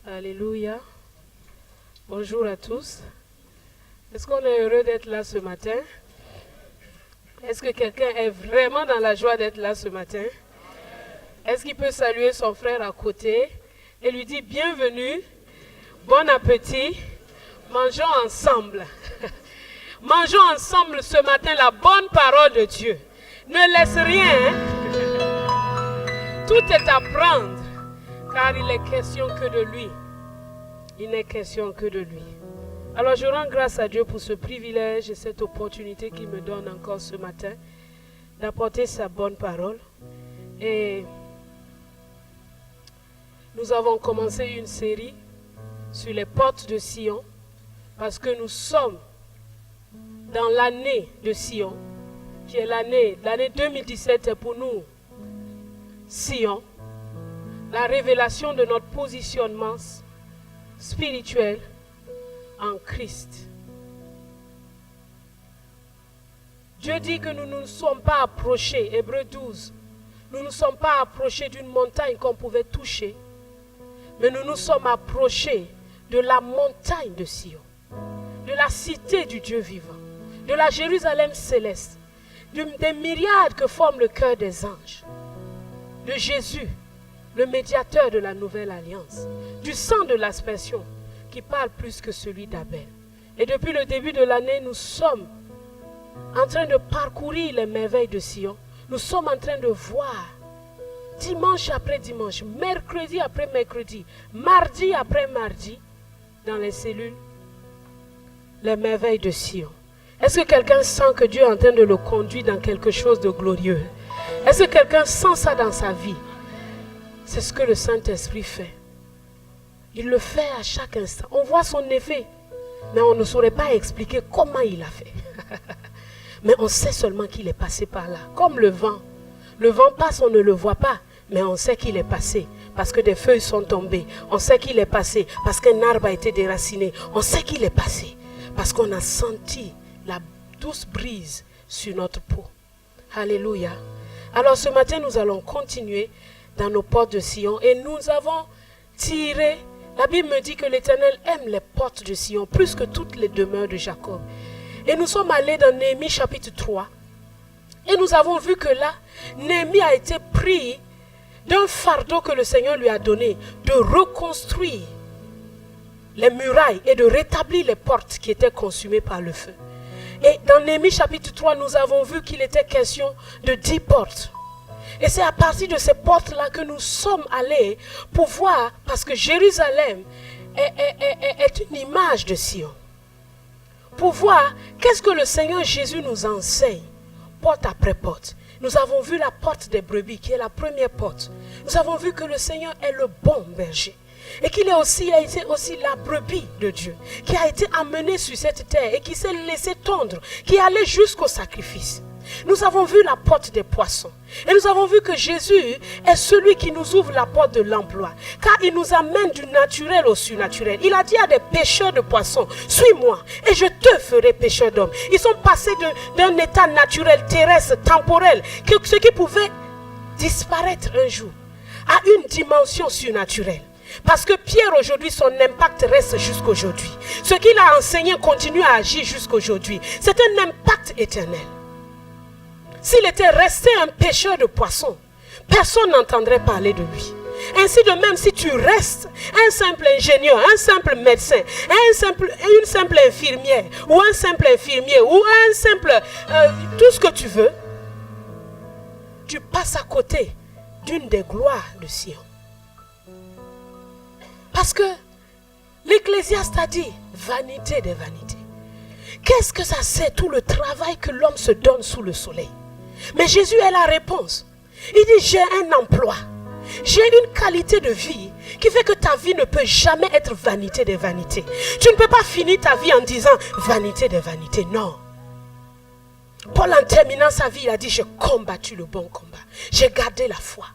Alléluia. Bonjour à tous. Est-ce qu'on est heureux d'être là ce matin? Est-ce que quelqu'un est vraiment dans la joie d'être là ce matin? Est-ce qu'il peut saluer son frère à côté et lui dire bienvenue, bon appétit, mangeons ensemble. Mangeons ensemble ce matin la bonne parole de Dieu. Ne laisse rien. Tout est à prendre. Car il n'est question que de lui. Il n'est question que de lui. Alors je rends grâce à Dieu pour ce privilège et cette opportunité qu'il me donne encore ce matin d'apporter sa bonne parole. Et nous avons commencé une série sur les portes de Sion parce que nous sommes dans l'année de Sion, qui est l'année 2017 est pour nous Sion. La révélation de notre positionnement spirituel en Christ. Dieu dit que nous ne nous sommes pas approchés, Hébreux 12, nous ne nous sommes pas approchés d'une montagne qu'on pouvait toucher, mais nous nous sommes approchés de la montagne de Sion, de la cité du Dieu vivant, de la Jérusalem céleste, des myriades que forme le cœur des anges, de Jésus, le médiateur de la nouvelle alliance, du sang de l'aspersion qui parle plus que celui d'Abel. Et depuis le début de l'année, nous sommes en train de parcourir les merveilles de Sion. Nous sommes en train de voir, dimanche après dimanche, mercredi après mercredi, mardi après mardi, dans les cellules, les merveilles de Sion. Est-ce que quelqu'un sent que Dieu est en train de le conduire dans quelque chose de glorieux? Est-ce que quelqu'un sent ça dans sa vie? C'est ce que le Saint-Esprit fait. Il le fait à chaque instant. On voit son effet, mais on ne saurait pas expliquer comment il a fait. Mais on sait seulement qu'il est passé par là. Comme le vent. Le vent passe, on ne le voit pas, mais on sait qu'il est passé. Parce que des feuilles sont tombées. On sait qu'il est passé. Parce qu'un arbre a été déraciné. On sait qu'il est passé. Parce qu'on a senti la douce brise sur notre peau. Alléluia. Alors ce matin, nous allons continuer dans nos portes de Sion. Et nous avons tiré, la Bible me dit que l'Éternel aime les portes de Sion plus que toutes les demeures de Jacob. Et nous sommes allés dans Néhémie chapitre 3. Et nous avons vu que là, Néhémie a été pris d'un fardeau que le Seigneur lui a donné, de reconstruire les murailles et de rétablir les portes qui étaient consumées par le feu. Et dans Néhémie chapitre 3, nous avons vu qu'il était question de 10 portes. Et c'est à partir de ces portes-là que nous sommes allés pour voir, parce que Jérusalem est une image de Sion. Pour voir qu'est-ce que le Seigneur Jésus nous enseigne, porte après porte. Nous avons vu la porte des brebis, qui est la première porte. Nous avons vu que le Seigneur est le bon berger. Et qu'il a été aussi la brebis de Dieu, qui a été amenée sur cette terre et qui s'est laissé tondre, qui allait jusqu'au sacrifice. Nous avons vu la porte des poissons. Et nous avons vu que Jésus est celui qui nous ouvre la porte de l'emploi. Car il nous amène du naturel au surnaturel. Il a dit à des pêcheurs de poissons, suis-moi et je te ferai pêcheur d'hommes. Ils sont passés d'un état naturel, terrestre, temporel, ce qui pouvait disparaître un jour, à une dimension surnaturelle. Parce que Pierre aujourd'hui, son impact reste jusqu'aujourd'hui. Ce qu'il a enseigné continue à agir jusqu'aujourd'hui. C'est un impact éternel. S'il était resté un pêcheur de poissons, personne n'entendrait parler de lui. Ainsi de même, si tu restes un simple ingénieur, un simple médecin, une simple infirmière, ou un simple infirmier, ou un simple... tout ce que tu veux, tu passes à côté d'une des gloires de Sion. Parce que l'Ecclésiaste a dit, vanité des vanités. Qu'est-ce que ça c'est tout le travail que l'homme se donne sous le soleil? Mais Jésus est la réponse. Il dit, j'ai un emploi. J'ai une qualité de vie qui fait que ta vie ne peut jamais être vanité des vanités. Tu ne peux pas finir ta vie en disant vanité des vanités. Non. Paul, en terminant sa vie, il a dit, j'ai combattu le bon combat. J'ai gardé la foi.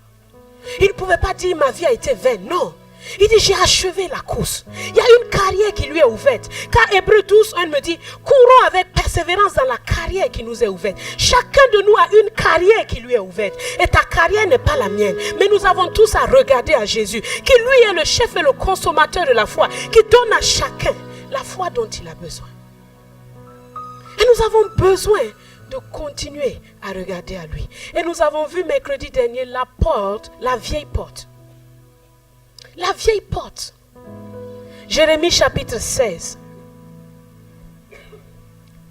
Il ne pouvait pas dire ma vie a été vaine. Non. Il dit, j'ai achevé la course. Il y a une carrière qui lui est ouverte. Car Hébreux 12, 1 me dit, courons avec persévérance dans la carrière qui nous est ouverte. Chacun de nous a une carrière qui lui est ouverte. Et ta carrière n'est pas la mienne. Mais nous avons tous à regarder à Jésus, qui lui est le chef et le consommateur de la foi, qui donne à chacun la foi dont il a besoin. Et nous avons besoin de continuer à regarder à lui. Et nous avons vu mercredi dernier la porte, la vieille porte. La vieille porte. Jérémie chapitre 16.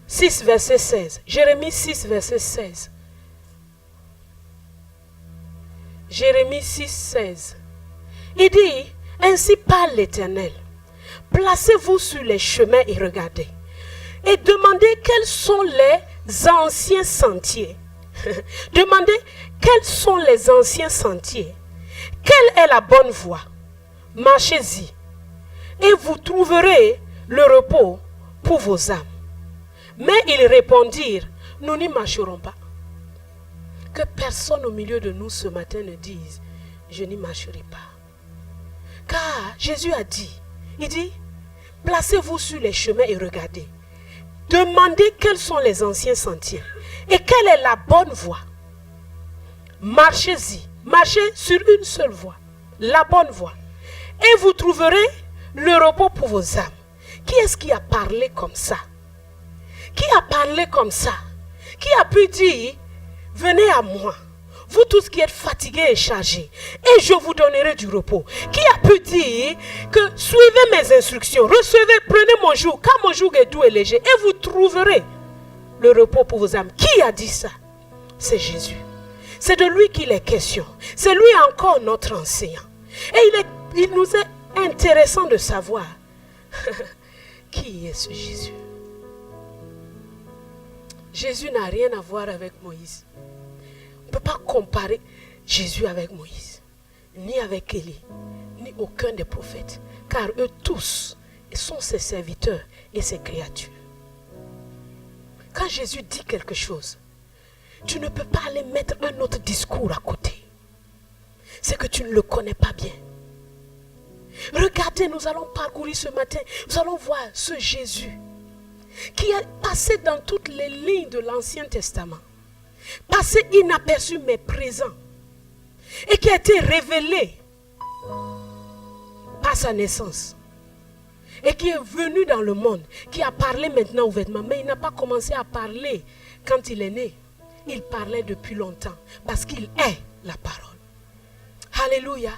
6 verset 16. Jérémie 6 verset 16. Jérémie 6, 16. Il dit, ainsi parle l'Éternel. Placez-vous sur les chemins et regardez. Et demandez quels sont les anciens sentiers. Demandez quels sont les anciens sentiers. Quelle est la bonne voie? Marchez-y. Et vous trouverez le repos pour vos âmes. Mais ils répondirent, nous n'y marcherons pas. Que personne au milieu de nous ce matin ne dise, je n'y marcherai pas. Car Jésus a dit, il dit, placez-vous sur les chemins et regardez. Demandez quels sont les anciens sentiers et quelle est la bonne voie. Marchez-y. Marchez sur une seule voie, la bonne voie. Et vous trouverez le repos pour vos âmes. Qui est-ce qui a parlé comme ça? Qui a parlé comme ça? Qui a pu dire, venez à moi, vous tous qui êtes fatigués et chargés, et je vous donnerai du repos. Qui a pu dire que suivez mes instructions, recevez, prenez mon joug, car mon joug est doux et léger, et vous trouverez le repos pour vos âmes. Qui a dit ça? C'est Jésus. C'est de lui qu'il est question. C'est lui encore notre enseignant. Et il nous est intéressant de savoir qui est ce Jésus. Jésus n'a rien à voir avec Moïse. On ne peut pas comparer Jésus avec Moïse, ni avec Élie, ni aucun des prophètes. Car eux tous sont ses serviteurs et ses créatures. Quand Jésus dit quelque chose, tu ne peux pas aller mettre un autre discours à côté. C'est que tu ne le connais pas bien. Regardez, nous allons parcourir ce matin, nous allons voir ce Jésus qui est passé dans toutes les lignes de l'Ancien Testament, passé inaperçu mais présent, et qui a été révélé par sa naissance, et qui est venu dans le monde, qui a parlé maintenant ouvertement, mais il n'a pas commencé à parler quand il est né. Il parlait depuis longtemps, parce qu'il est la parole. Alléluia.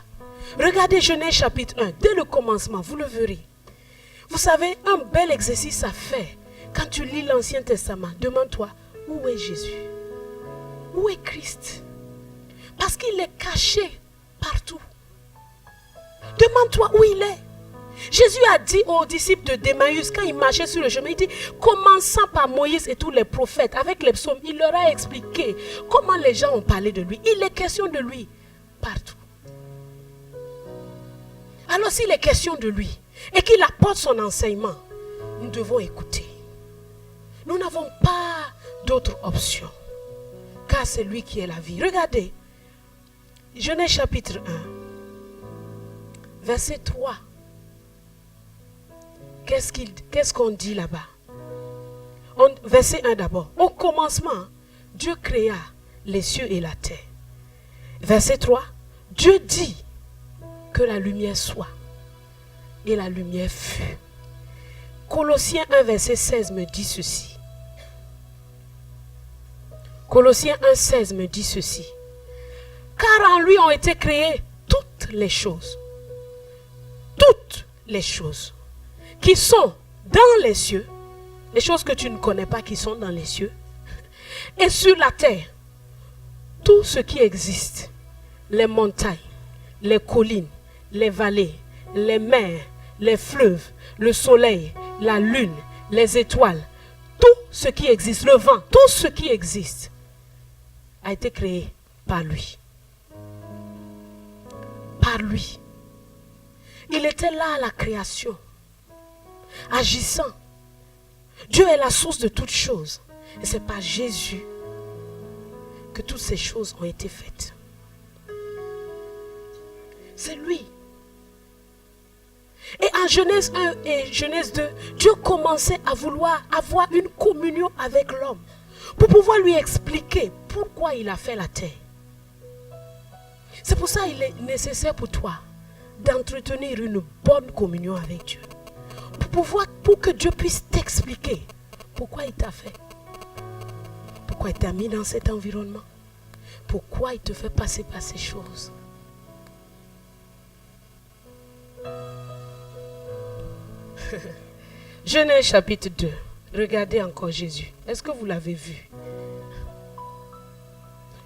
Regardez Genèse chapitre 1, dès le commencement, vous le verrez. Vous savez, un bel exercice à faire quand tu lis l'Ancien Testament. Demande-toi, où est Jésus? Où est Christ? Parce qu'il est caché partout. Demande-toi où il est. Jésus a dit aux disciples d'Emmaüs, quand ils marchaient sur le chemin, il dit, commençant par Moïse et tous les prophètes, avec les psaumes, il leur a expliqué comment les gens ont parlé de lui. Il est question de lui partout. Alors s'il est question de lui et qu'il apporte son enseignement, nous devons écouter. Nous n'avons pas d'autre option, car c'est lui qui est la vie. Regardez, Genèse chapitre 1, verset 3. Qu'est-ce qu'on dit là-bas? Verset 1 d'abord. Au commencement, Dieu créa les cieux et la terre. Verset 3. Dieu dit que la lumière soit. Et la lumière fut. Colossiens 1 verset 16 me dit ceci. Colossiens 1 16 me dit ceci. Car en lui ont été créées toutes les choses. Toutes les choses qui sont dans les cieux, les choses que tu ne connais pas qui sont dans les cieux, et sur la terre, tout ce qui existe, les montagnes, les collines, les vallées, les mers, les fleuves, le soleil, la lune, les étoiles, tout ce qui existe, le vent, tout ce qui existe, a été créé par lui. Par lui. Il était là à la création, agissant. Dieu est la source de toutes choses. Et c'est par Jésus que toutes ces choses ont été faites. C'est lui. Et en Genèse 1 et Genèse 2, Dieu commençait à vouloir avoir une communion avec l'homme pour pouvoir lui expliquer pourquoi il a fait la terre. C'est pour ça qu'il est nécessaire pour toi d'entretenir une bonne communion avec Dieu. Pour que Dieu puisse t'expliquer pourquoi il t'a fait. Pourquoi il t'a mis dans cet environnement. Pourquoi il te fait passer par ces choses. Genèse chapitre 2. Regardez encore Jésus. Est-ce que vous l'avez vu?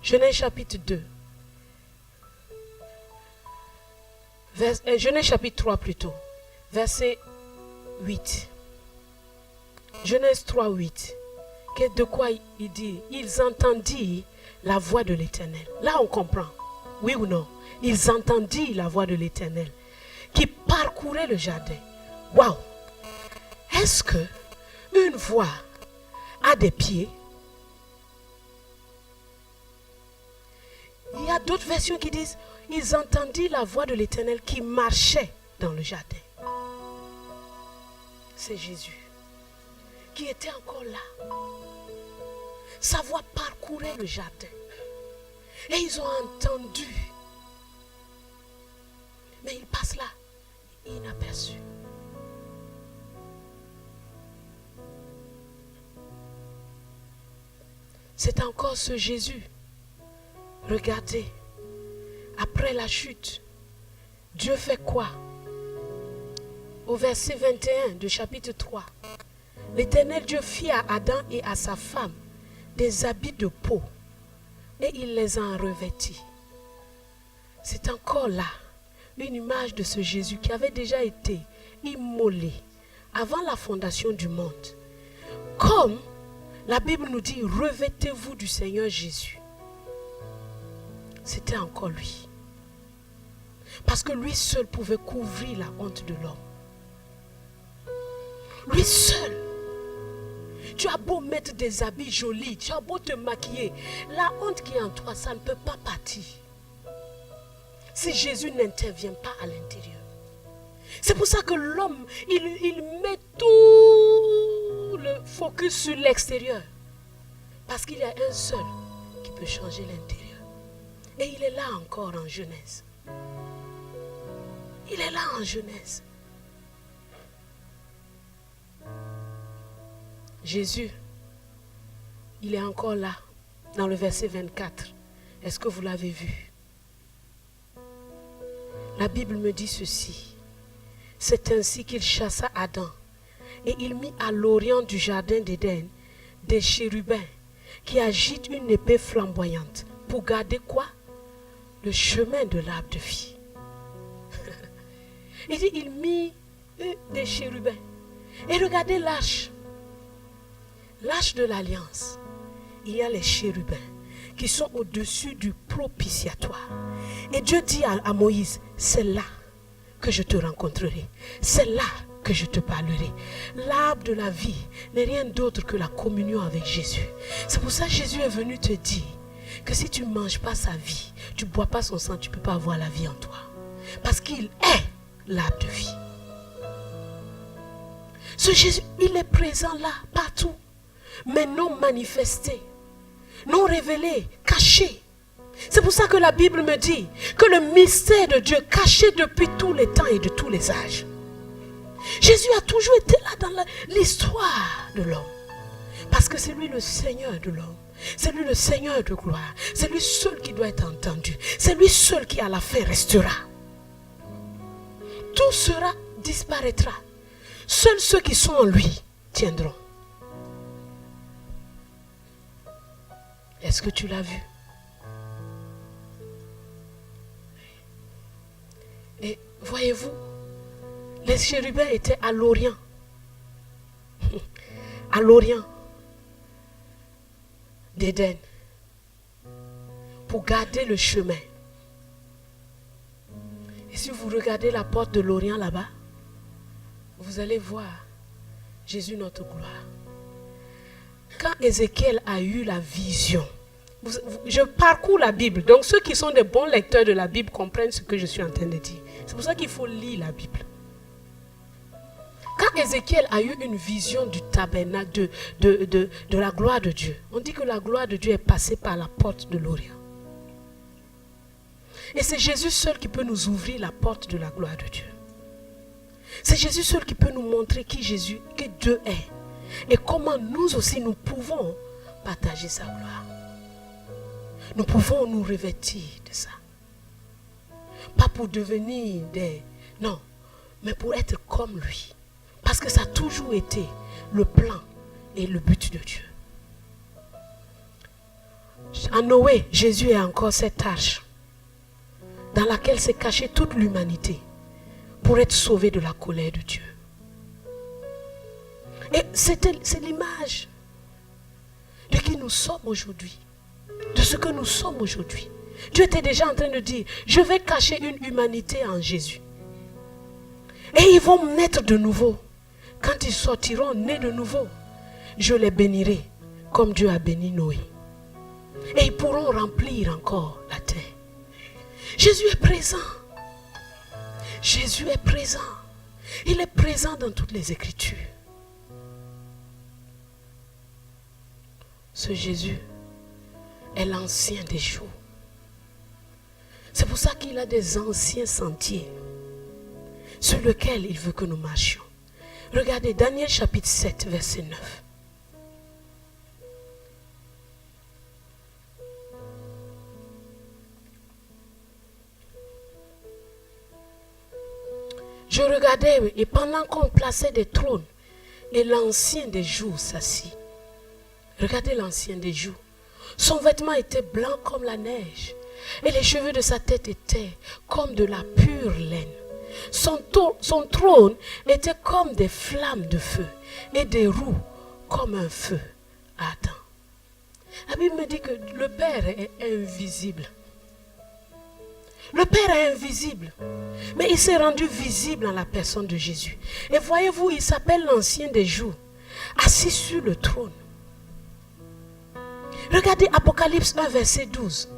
Genèse chapitre 2. Genèse chapitre 3 plutôt. Verset 8. Genèse 3, 8. De quoi il dit? Ils entendirent la voix de l'Éternel. Là on comprend. Oui ou non? Ils entendirent la voix de l'Éternel qui parcourait le jardin. Waouh! Est-ce que une voix a des pieds? Il y a d'autres versions qui disent ils entendirent la voix de l'Éternel qui marchait dans le jardin. C'est Jésus qui était encore là. Sa voix parcourait le jardin. Et ils ont entendu. Mais il passe là, inaperçu. C'est encore ce Jésus. Regardez, après la chute, Dieu fait quoi? Au verset 21 du chapitre 3, l'Éternel Dieu fit à Adam et à sa femme des habits de peau et il les en revêtit. C'est encore là une image de ce Jésus qui avait déjà été immolé avant la fondation du monde. Comme la Bible nous dit, revêtez-vous du Seigneur Jésus. C'était encore lui. Parce que lui seul pouvait couvrir la honte de l'homme. Lui seul. Tu as beau mettre des habits jolis, tu as beau te maquiller, la honte qui est en toi, ça ne peut pas partir. Si Jésus n'intervient pas à l'intérieur. C'est pour ça que l'homme, il met tout le focus sur l'extérieur. Parce qu'il y a un seul qui peut changer l'intérieur. Et il est là encore en Genèse. Il est là en Genèse. Jésus, il est encore là, dans le verset 24. Est-ce que vous l'avez vu? La Bible me dit ceci. C'est ainsi qu'il chassa Adam et il mit à l'orient du jardin d'Éden des chérubins qui agitent une épée flamboyante pour garder quoi? Le chemin de l'arbre de vie. Il dit, il mit des chérubins. Et regardez l'arche. L'arche de l'alliance. Il y a les chérubins qui sont au-dessus du propitiatoire. Et Dieu dit à Moïse, c'est là que je te rencontrerai. C'est là que je te parlerai. L'arbre de la vie n'est rien d'autre que la communion avec Jésus. C'est pour ça que Jésus est venu te dire que si tu ne manges pas sa vie, tu ne bois pas son sang, tu ne peux pas avoir la vie en toi. Parce qu'il est l'arbre de vie. Ce Jésus, il est présent là, partout. Mais non manifesté, non révélé, caché. C'est pour ça que la Bible me dit que le mystère de Dieu caché depuis tous les temps et de tous les âges. Jésus a toujours été là dans l'histoire de l'homme. Parce que c'est lui le Seigneur de l'homme. C'est lui le Seigneur de gloire. C'est lui seul qui doit être entendu. C'est lui seul qui à la fin restera. Tout disparaîtra. Seuls ceux qui sont en lui tiendront. Est-ce que tu l'as vu? Et voyez-vous, les chérubins étaient à l'orient. À l'orient d'Éden. pour garder le chemin. Et si vous regardez la porte de l'Orient là-bas, vous allez voir Jésus notre gloire. Quand Ézéchiel a eu la vision, je parcours la Bible, donc ceux qui sont des bons lecteurs de la Bible comprennent ce que je suis en train de dire. C'est pour ça qu'il faut lire la Bible. Quand Ézéchiel a eu une vision du tabernacle, de la gloire de Dieu, on dit que la gloire de Dieu est passée par la porte de l'Orient. Et c'est Jésus seul qui peut nous ouvrir la porte de la gloire de Dieu. C'est Jésus seul qui peut nous montrer qui Dieu est. Et comment nous aussi nous pouvons partager sa gloire. Nous pouvons nous revêtir de ça. Pas pour devenir non, mais pour être comme lui. Parce que ça a toujours été le plan et le but de Dieu. En Noé, Jésus est encore cette arche dans laquelle s'est cachée toute l'humanité pour être sauvé de la colère de Dieu. Et c'est l'image de qui nous sommes aujourd'hui, de ce que nous sommes aujourd'hui. Dieu était déjà en train de dire, je vais cacher une humanité en Jésus. Et ils vont naître de nouveau. Quand ils sortiront nés de nouveau, je les bénirai comme Dieu a béni Noé. Et ils pourront remplir encore la terre. Jésus est présent. Jésus est présent. Il est présent dans toutes les Écritures. Ce Jésus est l'ancien des jours. C'est pour ça qu'il a des anciens sentiers sur lesquels il veut que nous marchions. Regardez Daniel chapitre 7, verset 9. Je regardais et pendant qu'on plaçait des trônes, et l'ancien des jours s'assit. Regardez l'ancien des jours. Son vêtement était blanc comme la neige et les cheveux de sa tête étaient comme de la pure laine. Son trône était comme des flammes de feu et des roues comme un feu ardent. La Bible me dit que le Père est invisible. Le Père est invisible, mais il s'est rendu visible dans la personne de Jésus. Et voyez-vous, il s'appelle l'ancien des jours, assis sur le trône. Regardez Apocalypse 1, verset 12.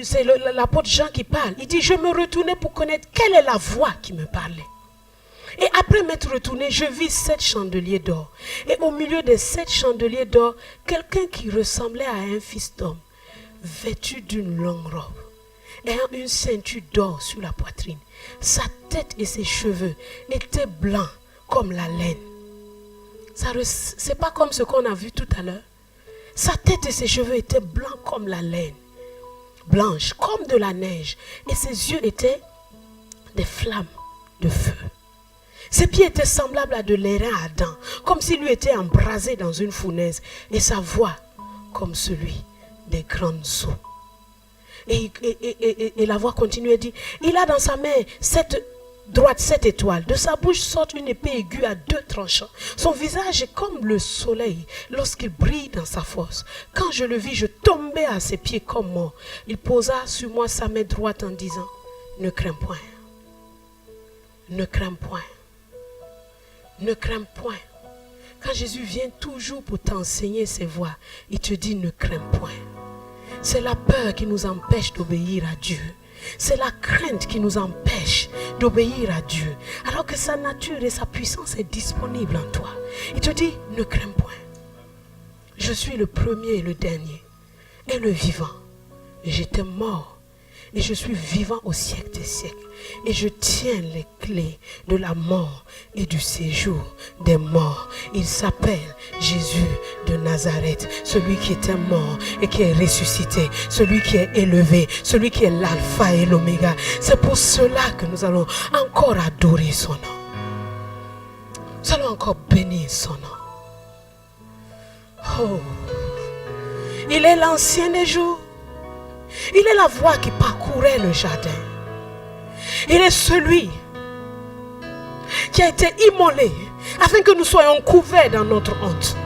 C'est l'apôtre Jean qui parle. Il dit, je me retournais pour connaître quelle est la voix qui me parlait. Et après m'être retourné, je vis 7 chandeliers d'or. Et au milieu des 7 chandeliers d'or, quelqu'un qui ressemblait à un fils d'homme, vêtu d'une longue robe, ayant une ceinture d'or sur la poitrine. Sa tête et ses cheveux étaient blancs comme la laine. C'est pas comme ce qu'on a vu tout à l'heure. Sa tête et ses cheveux étaient blancs comme la laine, blanches comme de la neige, et ses yeux étaient des flammes de feu. Ses pieds étaient semblables à de l'airain ardent, comme s'il lui était embrasé dans une fournaise, et sa voix comme celui des grandes eaux. Et la voix continue et dit, il a dans sa main droite 7 étoiles. De sa bouche sort une épée aiguë à 2 tranchants. Son visage est comme le soleil lorsqu'il brille dans sa force. Quand je le vis, je tombais à ses pieds comme mort. Il posa sur moi sa main droite en disant, ne crains point. Ne crains point. Ne crains point. Quand Jésus vient toujours pour t'enseigner ses voies, il te dit ne crains point. C'est la peur qui nous empêche d'obéir à Dieu. C'est la crainte qui nous empêche d'obéir à Dieu. Alors que sa nature et sa puissance est disponible en toi. Il te dit, ne crains point. Je suis le premier et le dernier. Et le vivant. J'étais mort. Et je suis vivant au siècle des siècles. Et je tiens les clés de la mort et du séjour des morts. Il s'appelle Jésus de Nazareth, celui qui était mort et qui est ressuscité, celui qui est élevé, celui qui est l'alpha et l'oméga. C'est pour cela que nous allons encore adorer son nom. Nous allons encore bénir son nom. Oh, il est l'ancien des jours. Il est la voie qui parcourait le jardin. Il est celui qui a été immolé afin que nous soyons couverts dans notre honte.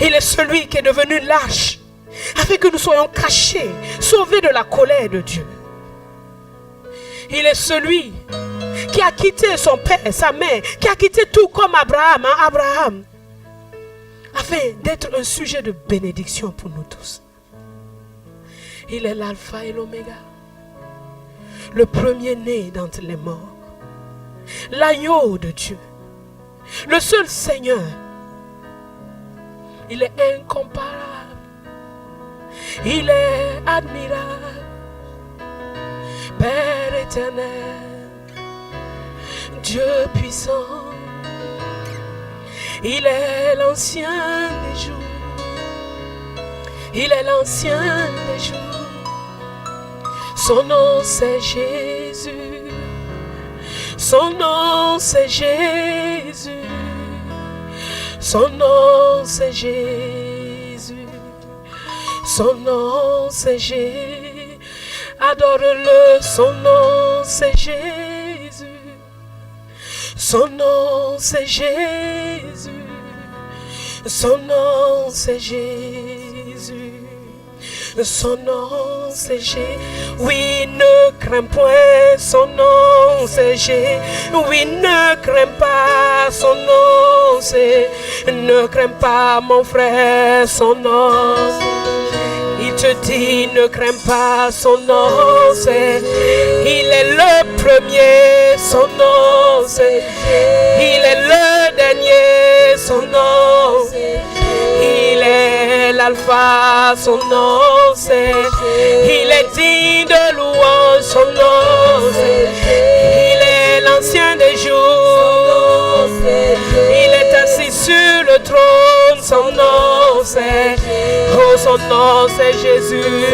Il est celui qui est devenu l'arche afin que nous soyons cachés, sauvés de la colère de Dieu. Il est celui qui a quitté son père, sa mère, qui a quitté tout comme Abraham, afin d'être un sujet de bénédiction pour nous tous. Il est l'alpha et l'oméga, le premier-né d'entre les morts, l'agneau de Dieu, le seul Seigneur. Il est incomparable, il est admirable, Père éternel, Dieu puissant. Il est l'ancien des jours, il est l'ancien des jours. Son nom c'est Jésus, son nom c'est Jésus, son nom c'est Jésus, son nom c'est Jésus. Adore-le, son nom c'est Jésus, son nom c'est Jésus, son nom c'est Jésus. Son nom c'est Jésus. Oui, ne crains point. Son nom c'est Jésus. Oui, ne crains pas. Son nom c'est. Ne crains pas, mon frère. Son nom. Il te dit, ne crains pas. Son nom c'est. Il est le premier. Son nom c'est. Il est le dernier. Son nom c'est. Il est l'alpha, son nom c'est. Il est digne de louange, son nom c'est. Il est l'ancien des jours. Il est assis sur le trône, son nom c'est. Oh, son nom c'est Jésus.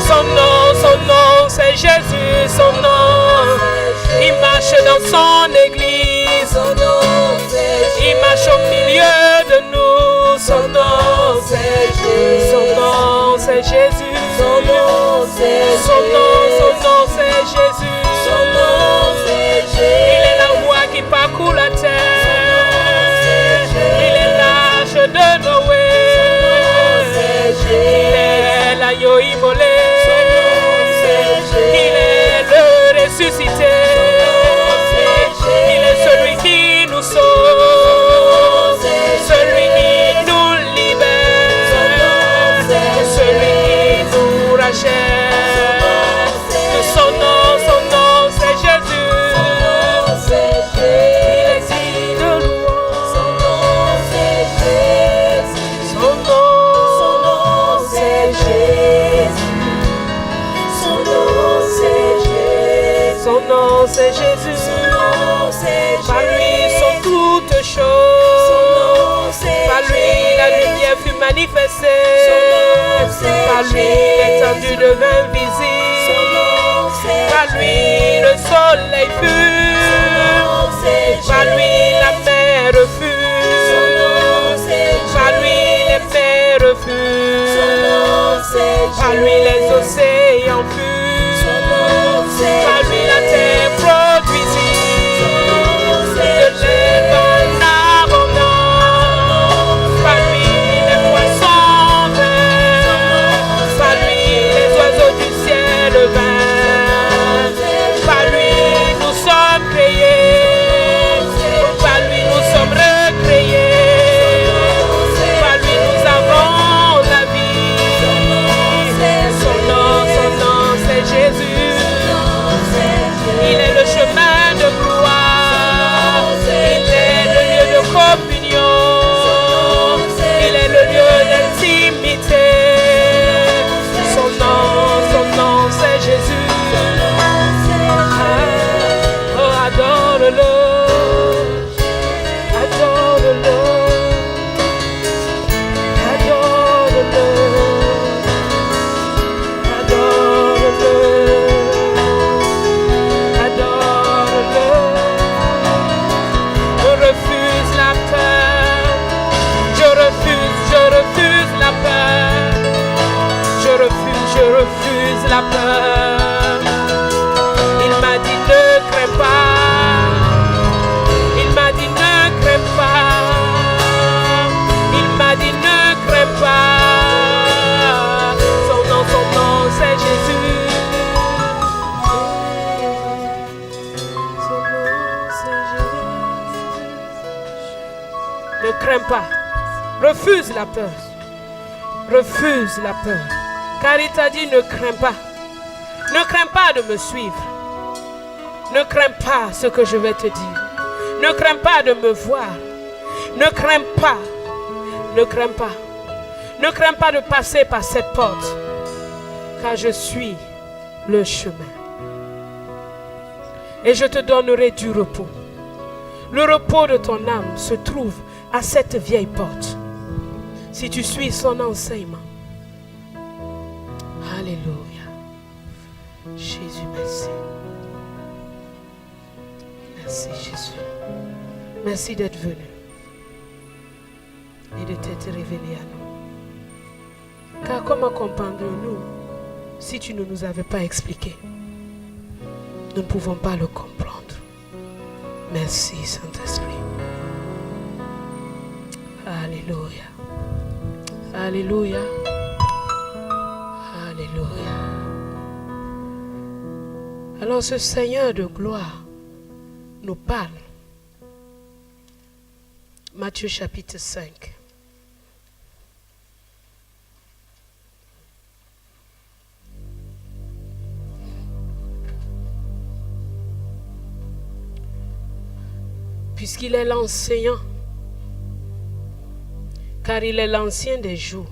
Son nom c'est Jésus, son nom. Il marche dans son église. Il marche au milieu de nous. Son nom c'est Jésus. Son nom c'est Jésus. Son nom c'est Jésus. Son nom c'est Jésus. Il est la voie qui parcourt la terre. Il est l'âge de Noé. Il est l'agneau immolé. Il est le ressuscité. Il est celui qui nous sauve, celui qui nous libère, celui qui nous rachète. Son nom c'est Jésus. Il est digne de louange. Son nom c'est Jésus. Son nom c'est Jésus. Son nom c'est Jésus. Son nom c'est Jésus. Par lui sont toutes choses. Par lui la lumière fut manifestée. Par lui l'étendue devint visible. Par lui le soleil fut. Par lui la mer fut. Par lui les mers furent. Par lui les océans furent. Par lui la terre produisit. Par lui nous sommes créés, par lui nous sommes recueillis. pas. Refuse la peur. Refuse la peur. Car il t'a dit, ne crains pas. Ne crains pas de me suivre. Ne crains pas ce que je vais te dire. Ne crains pas de me voir. Ne crains pas. Ne crains pas. Ne crains pas de passer par cette porte. Car je suis le chemin. Et je te donnerai du repos. Le repos de ton âme se trouve à cette vieille porte. Si tu suis son enseignement. Alléluia. Jésus, merci. Merci Jésus. Merci d'être venu. Et de t'être révélé à nous. Car comment comprendrons-nous si tu ne nous avais pas expliqué? Nous ne pouvons pas le comprendre. Merci Saint-Esprit. Alléluia. Alléluia. Alléluia. Alors ce Seigneur de gloire nous parle. Matthieu chapitre 5. Puisqu'il est l'enseignant, car il est l'ancien des jours,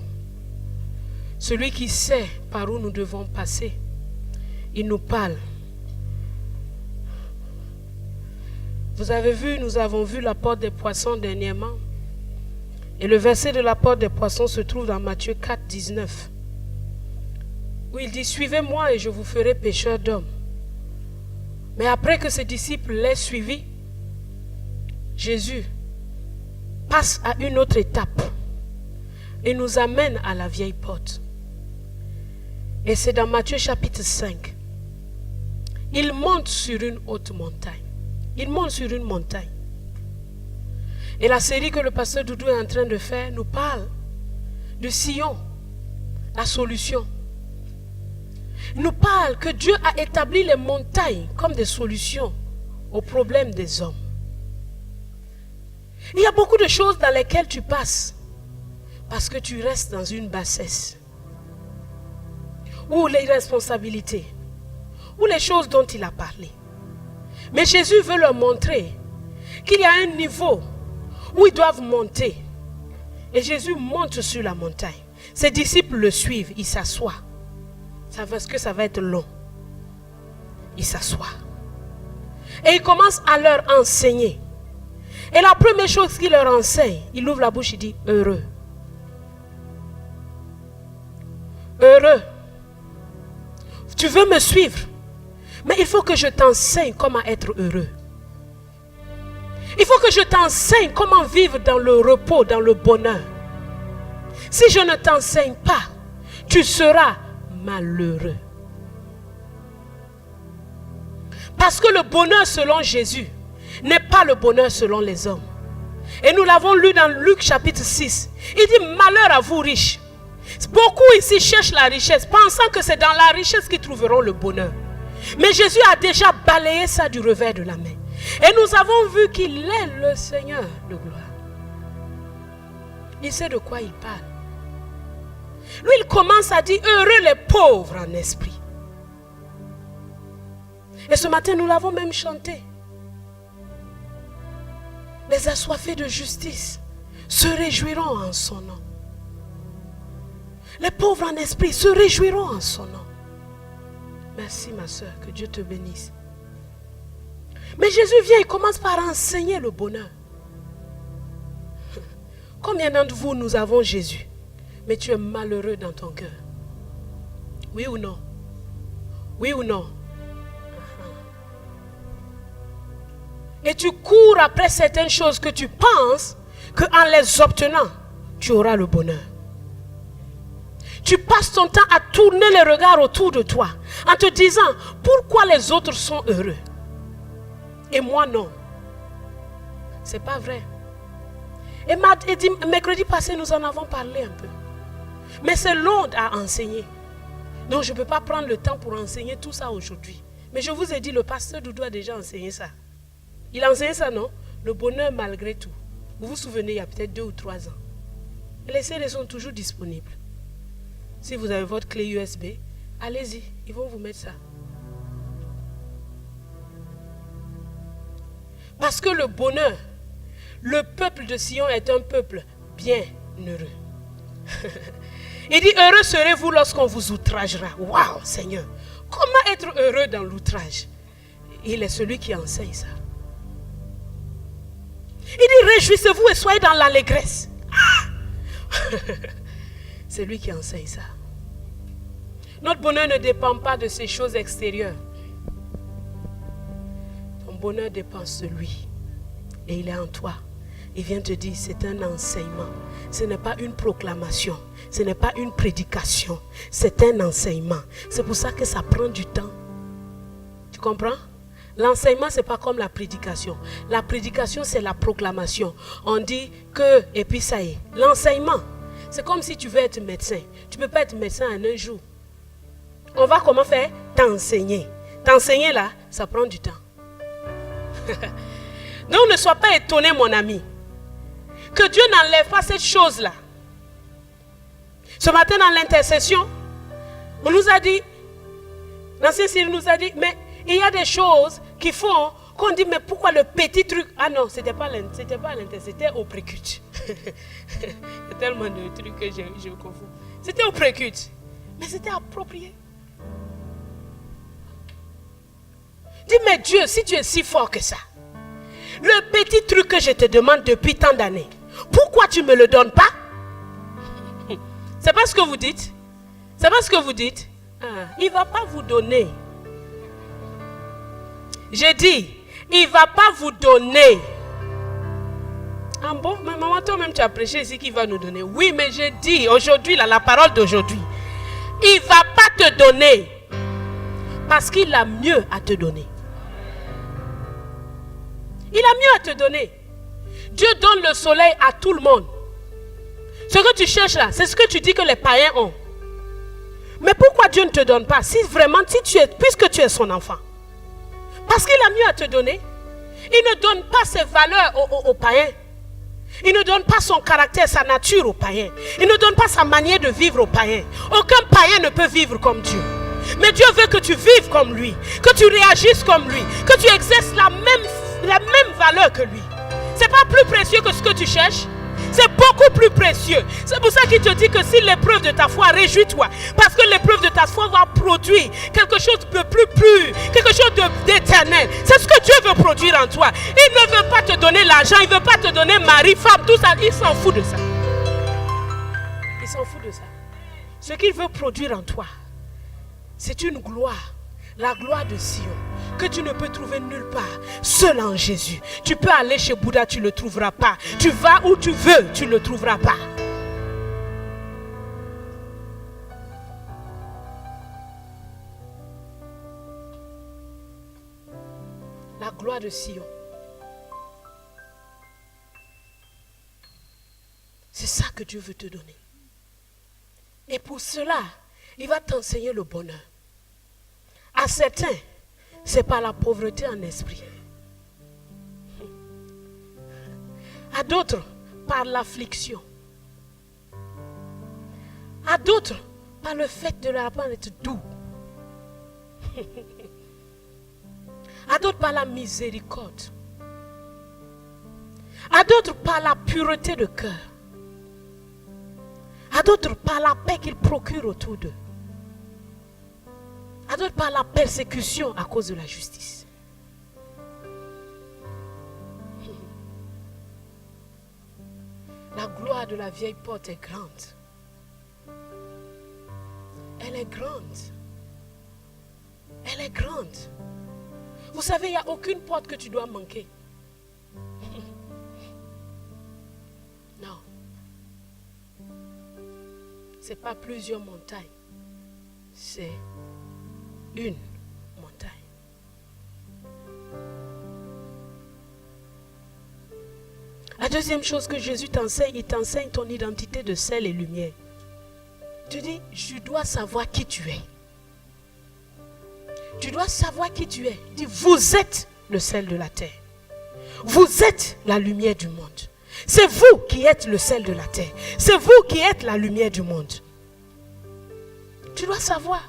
celui qui sait par où nous devons passer, il nous parle. Vous avez vu, nous avons vu la porte des poissons dernièrement. Et le verset de la porte des poissons se trouve dans Matthieu 4, 19. Où il dit, suivez-moi et je vous ferai pécheurs d'hommes. Mais après que ses disciples l'aient suivi, Jésus passe à une autre étape et nous amène à la vieille porte. Et c'est dans Matthieu chapitre 5. Il monte sur une haute montagne. Il monte sur une montagne. Et la série que le pasteur Doudou est en train de faire nous parle de Sion, la solution. Il nous parle que Dieu a établi les montagnes comme des solutions aux problèmes des hommes. Il y a beaucoup de choses dans lesquelles tu passes parce que tu restes dans une bassesse. Ou les responsabilités, ou les choses dont il a parlé. Mais Jésus veut leur montrer qu'il y a un niveau où ils doivent monter. Et Jésus monte sur la montagne. Ses disciples le suivent, ils s'assoient. Parce que ça va être long. Ils s'assoient. Et il commence à leur enseigner. Et la première chose qu'il leur enseigne, il ouvre la bouche, il dit heureux. Heureux. Tu veux me suivre, mais il faut que je t'enseigne comment être heureux. Il faut que je t'enseigne comment vivre dans le repos, dans le bonheur. Si je ne t'enseigne pas, tu seras malheureux. Parce que le bonheur selon Jésus n'est pas le bonheur selon les hommes. Et nous l'avons lu dans Luc chapitre 6. Il dit malheur à vous riches. Beaucoup ici cherchent la richesse, pensant que c'est dans la richesse qu'ils trouveront le bonheur. Mais Jésus a déjà balayé ça du revers de la main. Et nous avons vu qu'il est le Seigneur de gloire. Il sait de quoi il parle. Lui, il commence à dire heureux les pauvres en esprit. Et ce matin, nous l'avons même chanté. Les assoiffés de justice se réjouiront en son nom. Les pauvres en esprit se réjouiront en son nom. Merci ma soeur, que Dieu te bénisse. Mais Jésus vient, il commence par enseigner le bonheur. Combien d'entre vous nous avons Jésus, mais tu es malheureux dans ton cœur? Oui ou non? Oui ou non? Et tu cours après certaines choses que tu penses qu'en les obtenant, tu auras le bonheur. Tu passes ton temps à tourner les regards autour de toi en te disant pourquoi les autres sont heureux et moi non. C'est pas vrai. Et mercredi passé, nous en avons parlé un peu. Mais c'est long à enseigner. Donc je ne peux pas prendre le temps pour enseigner tout ça aujourd'hui. Mais je vous ai dit, le pasteur Doudou a déjà enseigné ça. Il a enseigné ça, non? Le bonheur malgré tout. Vous vous souvenez, il y a peut-être 2 ou 3 ans. Et les CD sont toujours disponibles. Si vous avez votre clé USB, allez-y, ils vont vous mettre ça. Parce que le bonheur, le peuple de Sion est un peuple bien heureux. Il dit, heureux serez-vous lorsqu'on vous outragera. Waouh, Seigneur, comment être heureux dans l'outrage? Il est celui qui enseigne ça. Il dit, réjouissez-vous et soyez dans l'allégresse. C'est lui qui enseigne ça. Notre bonheur ne dépend pas de ces choses extérieures. Ton bonheur dépend de lui. Et il est en toi. Il vient te dire, c'est un enseignement. Ce n'est pas une proclamation. Ce n'est pas une prédication. C'est un enseignement. C'est pour ça que ça prend du temps. Tu comprends? L'enseignement, ce n'est pas comme la prédication. La prédication, c'est la proclamation. On dit que, et puis ça y est. L'enseignement, c'est comme si tu veux être médecin. Tu ne peux pas être médecin en un jour. On va comment faire? T'enseigner. T'enseigner là, ça prend du temps. Donc ne sois pas étonné, mon ami, que Dieu n'enlève pas cette chose-là. Ce matin dans l'intercession, on nous a dit, l'ancien Cyril nous a dit, mais il y a des choses qui font qu'on dit, mais pourquoi le petit truc? Ah non, c'était pas l'intercession, c'était au précute. Il y a tellement de trucs que je confonds. C'était au précute, mais c'était approprié. Dis, mais Dieu, si tu es si fort que ça, le petit truc que je te demande depuis tant d'années, pourquoi tu ne me le donnes pas? C'est pas ce que vous dites? C'est pas ce que vous dites? Ah, il ne va pas vous donner. J'ai dit, il ne va pas vous donner. Ah bon, mais maman, toi-même tu as prêché ici qu'il va nous donner. Oui, mais j'ai dit aujourd'hui, là, la parole d'aujourd'hui, il ne va pas te donner. Parce qu'il a mieux à te donner. Il a mieux à te donner. Dieu donne le soleil à tout le monde. Ce que tu cherches là, c'est ce que tu dis que les païens ont. Mais pourquoi Dieu ne te donne pas? Si vraiment, puisque tu es son enfant. Parce qu'il a mieux à te donner. Il ne donne pas ses valeurs aux païens. Il ne donne pas son caractère, sa nature aux païens. Il ne donne pas sa manière de vivre aux païens. Aucun païen ne peut vivre comme Dieu. Mais Dieu veut que tu vives comme lui, que tu réagisses comme lui, que tu exerces la même valeur que lui. C'est pas plus précieux que ce que tu cherches. C'est beaucoup plus précieux. C'est pour ça qu'il te dit que si l'épreuve de ta foi, réjouis-toi. Parce que l'épreuve de ta foi va produire quelque chose de plus pur, quelque chose d'éternel. C'est ce que Dieu veut produire en toi. Il ne veut pas te donner l'argent, il ne veut pas te donner mari, femme, tout ça. Il s'en fout de ça. Il s'en fout de ça. Ce qu'il veut produire en toi, c'est une gloire, la gloire de Sion, que tu ne peux trouver nulle part, seul en Jésus. Tu peux aller chez Bouddha, tu ne le trouveras pas. Tu vas où tu veux, tu ne le trouveras pas. La gloire de Sion. C'est ça que Dieu veut te donner. Et pour cela, il va t'enseigner le bonheur. À certains, c'est par la pauvreté en esprit. À d'autres, par l'affliction. À d'autres, par le fait de leur apprendre à être doux. À d'autres, par la miséricorde. À d'autres, par la pureté de cœur. À d'autres, par la paix qu'ils procurent autour d'eux. À d'autres, par la persécution à cause de la justice. La gloire de la vieille porte est grande. Elle est grande. Elle est grande. Vous savez, il n'y a aucune porte que tu dois manquer. Non. Ce n'est pas plusieurs montagnes. C'est une montagne. La deuxième chose que Jésus t'enseigne, il t'enseigne ton identité de sel et lumière. Tu dis, je dois savoir qui tu es. Tu dois savoir qui tu es. Il dit, vous êtes le sel de la terre. Vous êtes la lumière du monde. C'est vous qui êtes le sel de la terre. C'est vous qui êtes la lumière du monde. Tu dois savoir.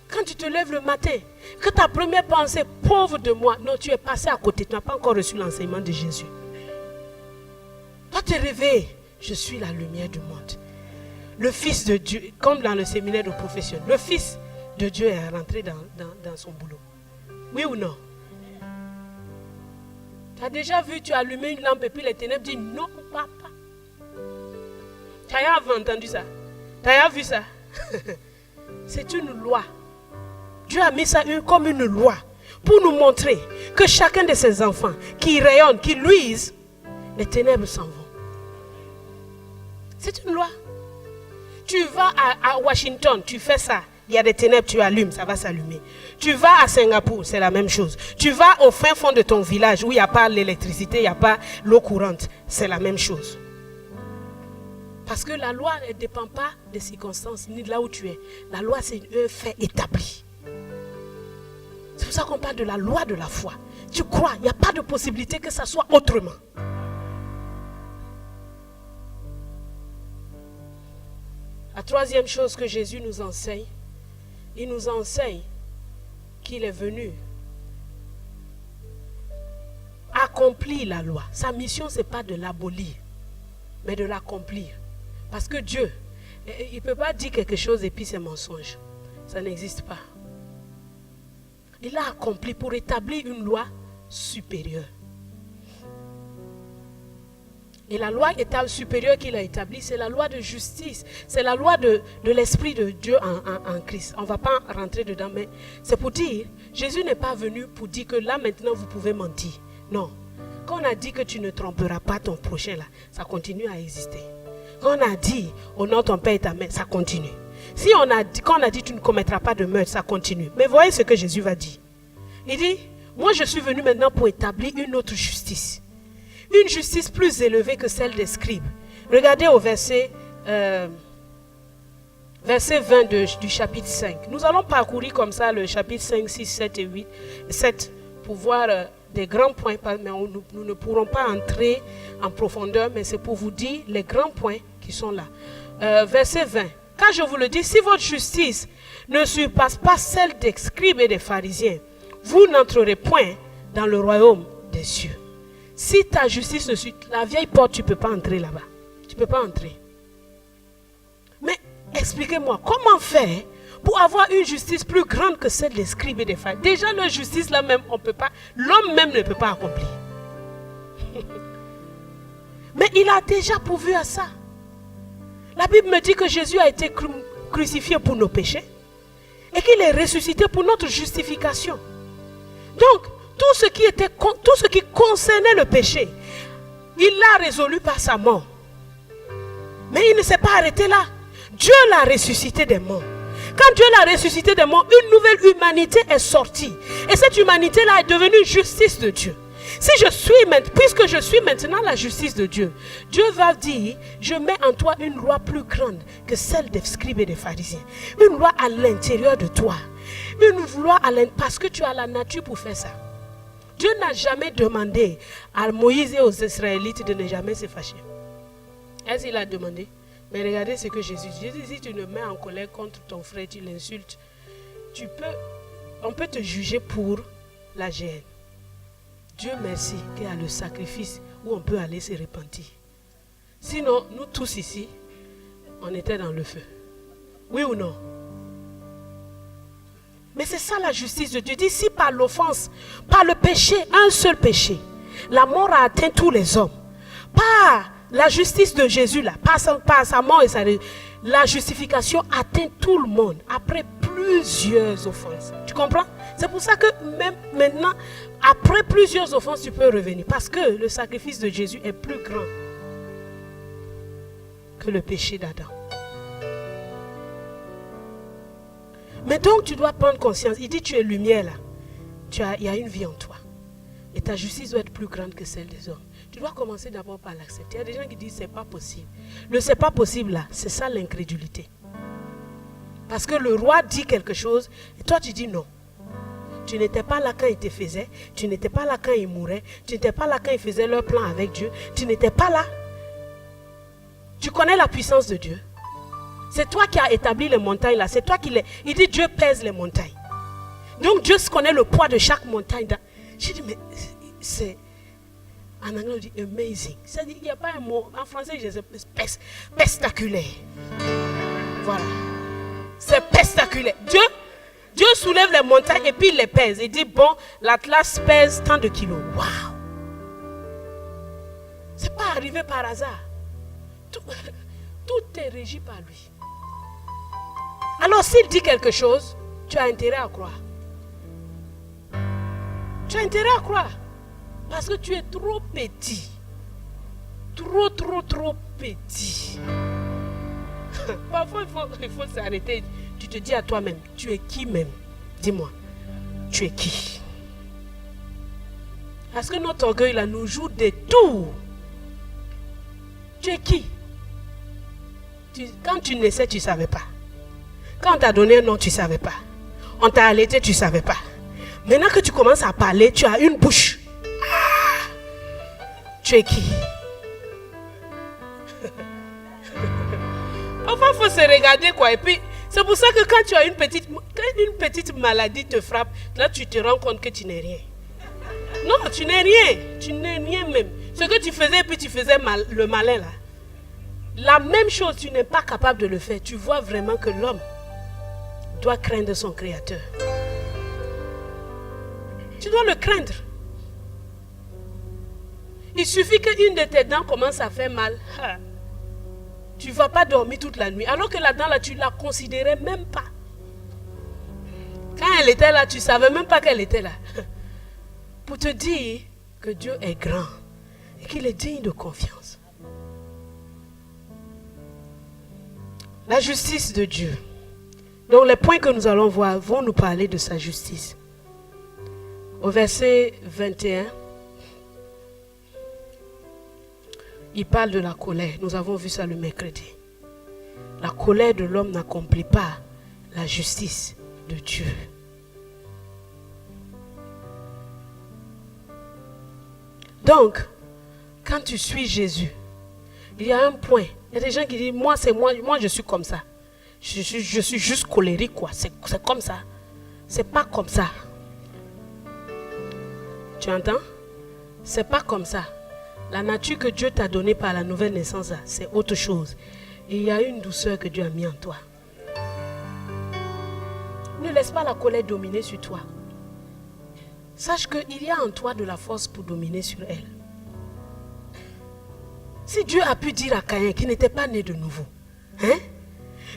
Quand tu te lèves le matin, que ta première pensée, pauvre de moi, non, tu es passé à côté, tu n'as pas encore reçu l'enseignement de Jésus. Toi, te réveilles, je suis la lumière du monde. Le Fils de Dieu, comme dans le séminaire de profession, le Fils de Dieu est rentré dans son boulot. Oui ou non? Tu as déjà vu, tu as allumé une lampe et puis les ténèbres disent non, papa. Tu as entendu ça? Tu as vu ça? C'est une loi. Dieu a mis ça comme une loi pour nous montrer que chacun de ses enfants qui rayonnent, qui luisent, les ténèbres s'en vont. C'est une loi. Tu vas à Washington, tu fais ça. Il y a des ténèbres, tu allumes, ça va s'allumer. Tu vas à Singapour, c'est la même chose. Tu vas au fin fond de ton village où il n'y a pas l'électricité, il n'y a pas l'eau courante, c'est la même chose. Parce que la loi ne dépend pas des circonstances ni de là où tu es. La loi, c'est un fait établi. C'est pour ça qu'on parle de la loi de la foi. Tu crois, il n'y a pas de possibilité que ça soit autrement. La troisième chose que Jésus nous enseigne, il nous enseigne qu'il est venu accomplir la loi. Sa mission, ce n'est pas de l'abolir, mais de l'accomplir. Parce que Dieu, il ne peut pas dire quelque chose et puis c'est mensonge. Ça n'existe pas. Il a accompli pour établir une loi supérieure. Et la loi supérieure qu'il a établie, c'est la loi de justice. C'est la loi de l'Esprit de Dieu en Christ. On ne va pas rentrer dedans, mais c'est pour dire, Jésus n'est pas venu pour dire que là maintenant vous pouvez mentir. Non. Quand on a dit que tu ne tromperas pas ton prochain là, ça continue à exister. Quand on a dit honore ton père et ta mère, ça continue. Quand on a dit tu ne commettras pas de meurtre, ça continue. Mais voyez ce que Jésus va dire. Il dit, moi je suis venu maintenant pour établir une autre justice. Une justice plus élevée que celle des scribes. Regardez au verset 20 du chapitre 5. Nous allons parcourir comme ça le chapitre 5, 6, 7 et 8, 7 pour voir des grands points, mais nous ne pourrons pas entrer en profondeur, mais c'est pour vous dire les grands points qui sont là. Verset 20. Car je vous le dis, si votre justice ne surpasse pas celle des scribes et des pharisiens, vous n'entrerez point dans le royaume des cieux. Si ta justice ne suit la vieille porte, tu ne peux pas entrer là-bas. Tu ne peux pas entrer. Mais expliquez-moi, comment faire pour avoir une justice plus grande que celle des scribes et des pharisiens? Déjà, leur justice là même, on peut pas, l'homme même ne peut pas accomplir. Mais il a déjà pourvu à ça. La Bible me dit que Jésus a été crucifié pour nos péchés et qu'il est ressuscité pour notre justification. Donc, tout ce qui concernait le péché, il l'a résolu par sa mort. Mais il ne s'est pas arrêté là. Dieu l'a ressuscité des morts. Quand Dieu l'a ressuscité des morts, une nouvelle humanité est sortie. Et cette humanité-là est devenue une justice de Dieu. Puisque je suis maintenant la justice de Dieu, Dieu va dire, je mets en toi une loi plus grande que celle des scribes et des pharisiens. Une loi à l'intérieur de toi. Une loi parce que tu as la nature pour faire ça. Dieu n'a jamais demandé à Moïse et aux Israélites de ne jamais se fâcher. Est-ce qu'il a demandé? Mais regardez ce que Jésus dit. Jésus dit, si tu ne mets en colère contre ton frère, tu l'insultes, on peut te juger pour la gêne. Dieu merci qu'il y a le sacrifice où on peut aller se repentir. Sinon, nous tous ici, on était dans le feu. Oui ou non? Mais c'est ça la justice de Dieu. Il dit, si par l'offense, par le péché, un seul péché, la mort a atteint tous les hommes. Par la justice de Jésus, là, par sa mort et la justification atteint tout le monde après plusieurs offenses. Tu comprends? C'est pour ça que même maintenant, après plusieurs offenses, tu peux revenir. Parce que le sacrifice de Jésus est plus grand que le péché d'Adam. Mais donc tu dois prendre conscience. Il dit tu es lumière là. Il y a une vie en toi. Et ta justice doit être plus grande que celle des hommes. Tu dois commencer d'abord par l'accepter. Il y a des gens qui disent c'est pas possible. Le c'est pas possible là, c'est ça l'incrédulité. Parce que le roi dit quelque chose et toi tu dis non. Tu n'étais pas là quand ils te faisaient. Tu n'étais pas là quand ils mouraient. Tu n'étais pas là quand ils faisaient leur plan avec Dieu. Tu n'étais pas là. Tu connais la puissance de Dieu. C'est toi qui as établi les montagnes là. C'est toi qui les... Il dit Dieu pèse les montagnes. Donc Dieu connaît le poids de chaque montagne. J'ai dit mais c'est... En anglais on dit amazing. C'est-à-dire il n'y a pas un mot. En français je sais pestaculaire. Voilà. C'est pestaculaire. Dieu soulève les montagnes et puis il les pèse. Il dit bon, l'Atlas pèse tant de kilos. Waouh! C'est pas arrivé par hasard. Tout est régi par lui. Alors s'il dit quelque chose, tu as intérêt à croire. Tu as intérêt à croire. Parce que tu es trop petit. Trop petit. Parfois il faut s'arrêter. Tu te dis à toi-même, tu es qui même? Dis-moi, tu es qui? Parce que notre orgueil là nous joue des tours. Tu es qui? Quand tu naissais, tu ne savais pas. Quand on t'a donné un nom, tu ne savais pas. On t'a allaité, tu ne savais pas. Maintenant que tu commences à parler, tu as une bouche. Ah, tu es qui? Enfin, il faut se regarder quoi. Et puis, c'est pour ça que quand tu as une petite maladie te frappe, là tu te rends compte que tu n'es rien. Non, tu n'es rien. Tu n'es rien même. Ce que tu faisais, puis tu faisais le malin là. La même chose, tu n'es pas capable de le faire. Tu vois vraiment que l'homme doit craindre son Créateur. Tu dois le craindre. Il suffit qu'une de tes dents commence à faire mal. Tu ne vas pas dormir toute la nuit. Alors que la dent là, tu ne la considérais même pas. Quand elle était là, tu ne savais même pas qu'elle était là. Pour te dire que Dieu est grand et qu'il est digne de confiance. La justice de Dieu. Donc les points que nous allons voir vont nous parler de sa justice. Au verset 21, il parle de la colère. Nous avons vu ça le mercredi. La colère de l'homme n'accomplit pas la justice de Dieu. Donc, quand tu suis Jésus, il y a un point. Il y a des gens qui disent, moi je suis comme ça. Je suis juste colérique quoi. C'est comme ça. C'est pas comme ça. Tu entends? C'est pas comme ça. La nature que Dieu t'a donnée par la nouvelle naissance, c'est autre chose. Et il y a une douceur que Dieu a mis en toi. Ne laisse pas la colère dominer sur toi. Sache qu'il y a en toi de la force pour dominer sur elle. Si Dieu a pu dire à Caïn qu'il n'était pas né de nouveau, hein,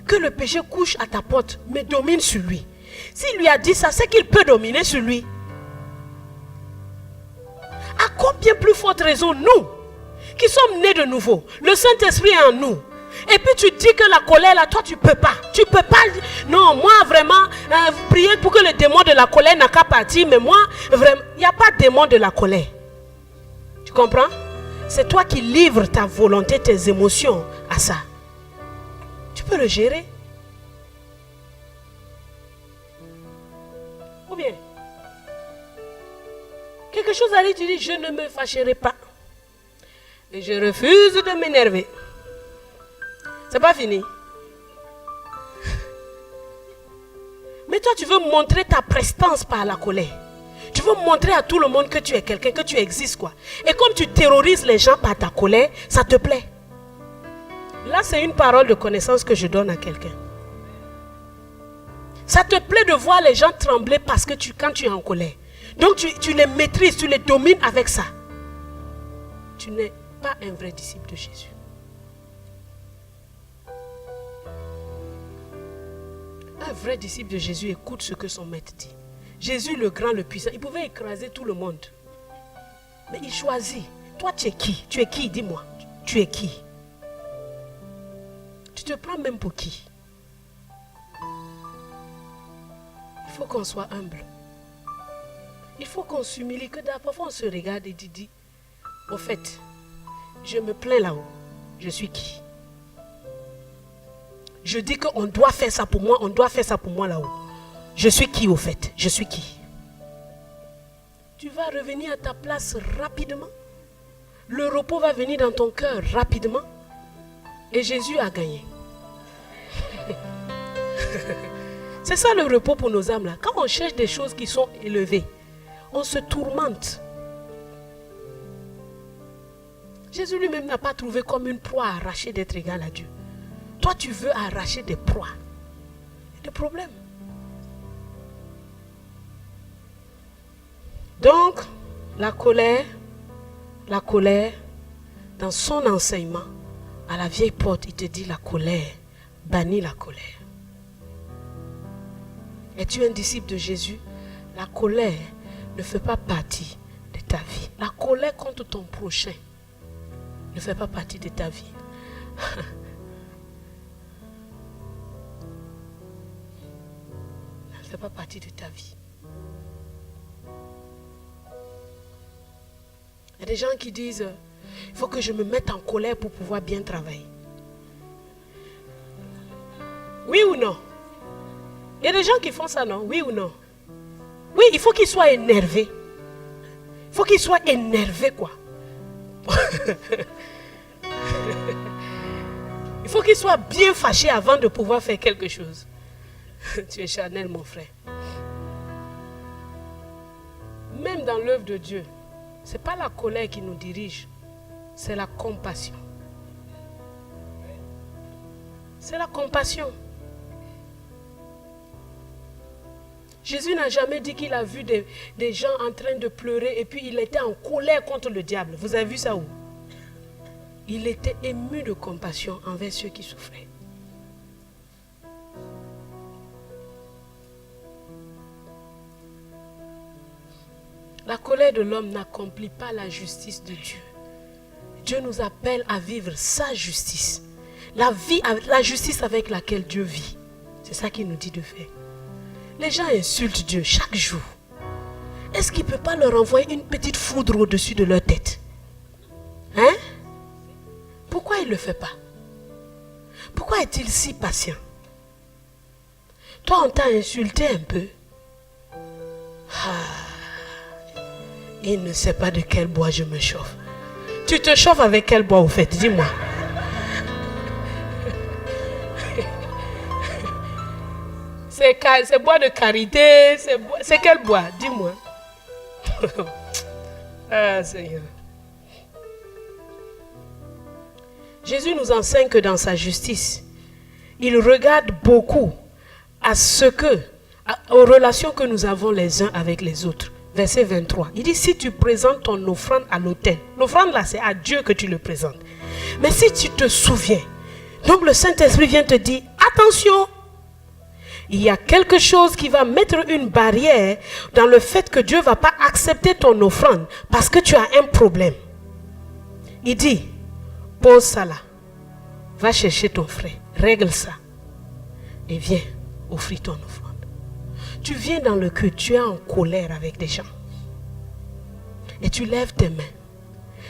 que le péché couche à ta porte, mais domine sur lui. S'il lui a dit ça, c'est qu'il peut dominer sur lui. À combien plus forte raison, nous, qui sommes nés de nouveau, le Saint-Esprit est en nous. Et puis tu dis que la colère là, toi tu peux pas. Tu peux pas. Non, moi vraiment, priez pour que le démon de la colère n'a qu'à partir. Mais moi, vraiment, il n'y a pas de démon de la colère. Tu comprends? C'est toi qui livres ta volonté, tes émotions à ça. Tu peux le gérer. Ou bien, quelque chose arrive, tu dis, je ne me fâcherai pas. Et je refuse de m'énerver. C'est pas fini. Mais toi, tu veux montrer ta prestance par la colère. Tu veux montrer à tout le monde que tu es quelqu'un, que tu existes quoi. Et comme tu terrorises les gens par ta colère, ça te plaît. Là, c'est une parole de connaissance que je donne à quelqu'un. Ça te plaît de voir les gens trembler parce que quand tu es en colère. Donc tu les maîtrises, tu les domines avec ça. Tu n'es pas un vrai disciple de Jésus. Un vrai disciple de Jésus écoute ce que son maître dit. Jésus le grand, le puissant, il pouvait écraser tout le monde. Mais il choisit. Toi, tu es qui? Tu es qui? Dis-moi. Tu es qui? Tu te prends même pour qui? Il faut qu'on soit humble. Il faut qu'on s'humilie. Que parfois on se regarde et dit, au fait, je me plains là-haut. Je suis qui? Je dis qu'on doit faire ça pour moi, on doit faire ça pour moi là-haut. Je suis qui au fait? Je suis qui? tu vas revenir à ta place rapidement. Le repos va venir dans ton cœur rapidement. Et Jésus a gagné. C'est ça le repos pour nos âmes là. Quand on cherche des choses qui sont élevées, on se tourmente. Jésus lui-même n'a pas trouvé comme une proie à arracher d'être égal à Dieu. Toi, tu veux arracher des proies. Il y a des problèmes. Donc, la colère, dans son enseignement, à la vieille porte, il te dit la colère, bannis la colère. Es-tu un disciple de Jésus? La colère ne fait pas partie de ta vie. La colère contre ton prochain ne fait pas partie de ta vie. Ne fait pas partie de ta vie. Il y a des gens qui disent, il faut que je me mette en colère pour pouvoir bien travailler. Oui ou non? Il y a des gens qui font ça, non? Oui ou non? Oui, il faut qu'ils soient énervés. Il faut qu'ils soient énervés, quoi. Il faut qu'ils soient bien fâchés avant de pouvoir faire quelque chose. Tu es charnel, mon frère. Même dans l'œuvre de Dieu, ce n'est pas la colère qui nous dirige, c'est la compassion. C'est la compassion. Jésus n'a jamais dit qu'il a vu des gens en train de pleurer et puis il était en colère contre le diable. Vous avez vu ça où? Il était ému de compassion envers ceux qui souffraient. La colère de l'homme n'accomplit pas la justice de Dieu. Dieu nous appelle à vivre sa justice. La justice avec laquelle Dieu vit. C'est ça qu'il nous dit de faire. Les gens insultent Dieu chaque jour. Est-ce qu'il ne peut pas leur envoyer une petite foudre au-dessus de leur tête? Hein? Pourquoi il ne le fait pas? Pourquoi est-il si patient? Toi, on t'a insulté un peu. Il ne sait pas de quel bois je me chauffe. Tu te chauffes avec quel bois au fait? Dis-moi. C'est bois de karité, c'est quel bois? Dis-moi. Ah Seigneur. Jésus nous enseigne que dans sa justice, il regarde beaucoup aux relations que nous avons les uns avec les autres. Verset 23. Il dit, si tu présentes ton offrande à l'autel, l'offrande là c'est à Dieu que tu le présentes. Mais si tu te souviens, donc le Saint-Esprit vient te dire, attention, il y a quelque chose qui va mettre une barrière dans le fait que Dieu ne va pas accepter ton offrande parce que tu as un problème. Il dit, pose ça là, va chercher ton frère, règle ça et viens offrir ton offrande. Tu viens dans le culte, tu es en colère avec des gens et tu lèves tes mains.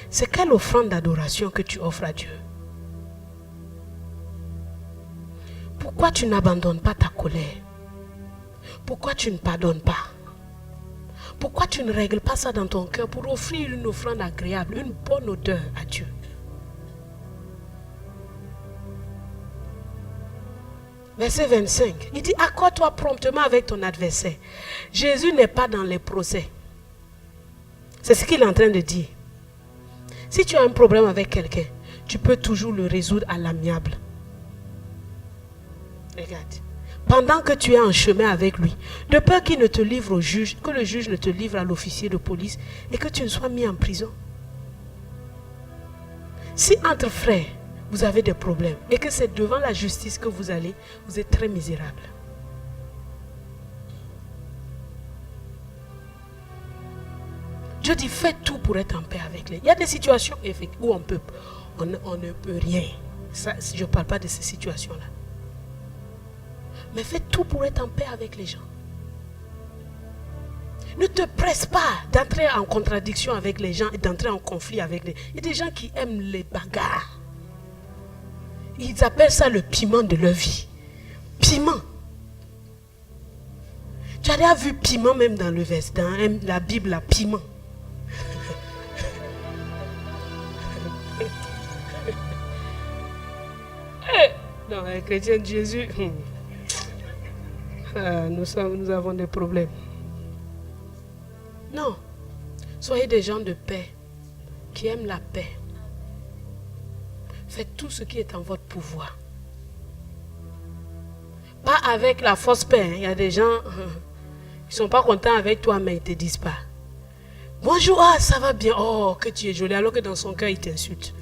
C'est quelle offrande d'adoration que tu offres à Dieu? Pourquoi tu n'abandonnes pas ta colère? Pourquoi tu ne pardonnes pas? Pourquoi tu ne règles pas ça dans ton cœur pour offrir une offrande agréable, une bonne odeur à Dieu? Verset 25, il dit, accorde-toi promptement avec ton adversaire. Jésus n'est pas dans les procès. C'est ce qu'il est en train de dire. Si tu as un problème avec quelqu'un, tu peux toujours le résoudre à l'amiable. Regarde. Pendant que tu es en chemin avec lui, de peur qu'il ne te livre au juge, que le juge ne te livre à l'officier de police et que tu ne sois mis en prison. Si entre frères, vous avez des problèmes et que c'est devant la justice que vous allez, vous êtes très misérable. Dieu dit, fais tout pour être en paix avec les. Il y a des situations où on ne peut rien. Ça, je ne parle pas de ces situations-là. Mais fais tout pour être en paix avec les gens. Ne te presse pas d'entrer en contradiction avec les gens et d'entrer en conflit avec les. Il y a des gens qui aiment les bagarres. Ils appellent ça le piment de leur vie. Piment. Tu as déjà vu piment même dans le verset, dans la Bible, là, piment. Non, les chrétiens de Jésus, nous avons des problèmes. Non, soyez des gens de paix, qui aiment la paix. Faites tout ce qui est en votre pouvoir. Pas avec la fausse paix. Il y a des gens qui ne sont pas contents avec toi, mais ils ne te disent pas. Bonjour, ça va bien. Oh, que tu es jolie, alors que dans son cœur, il t'insulte.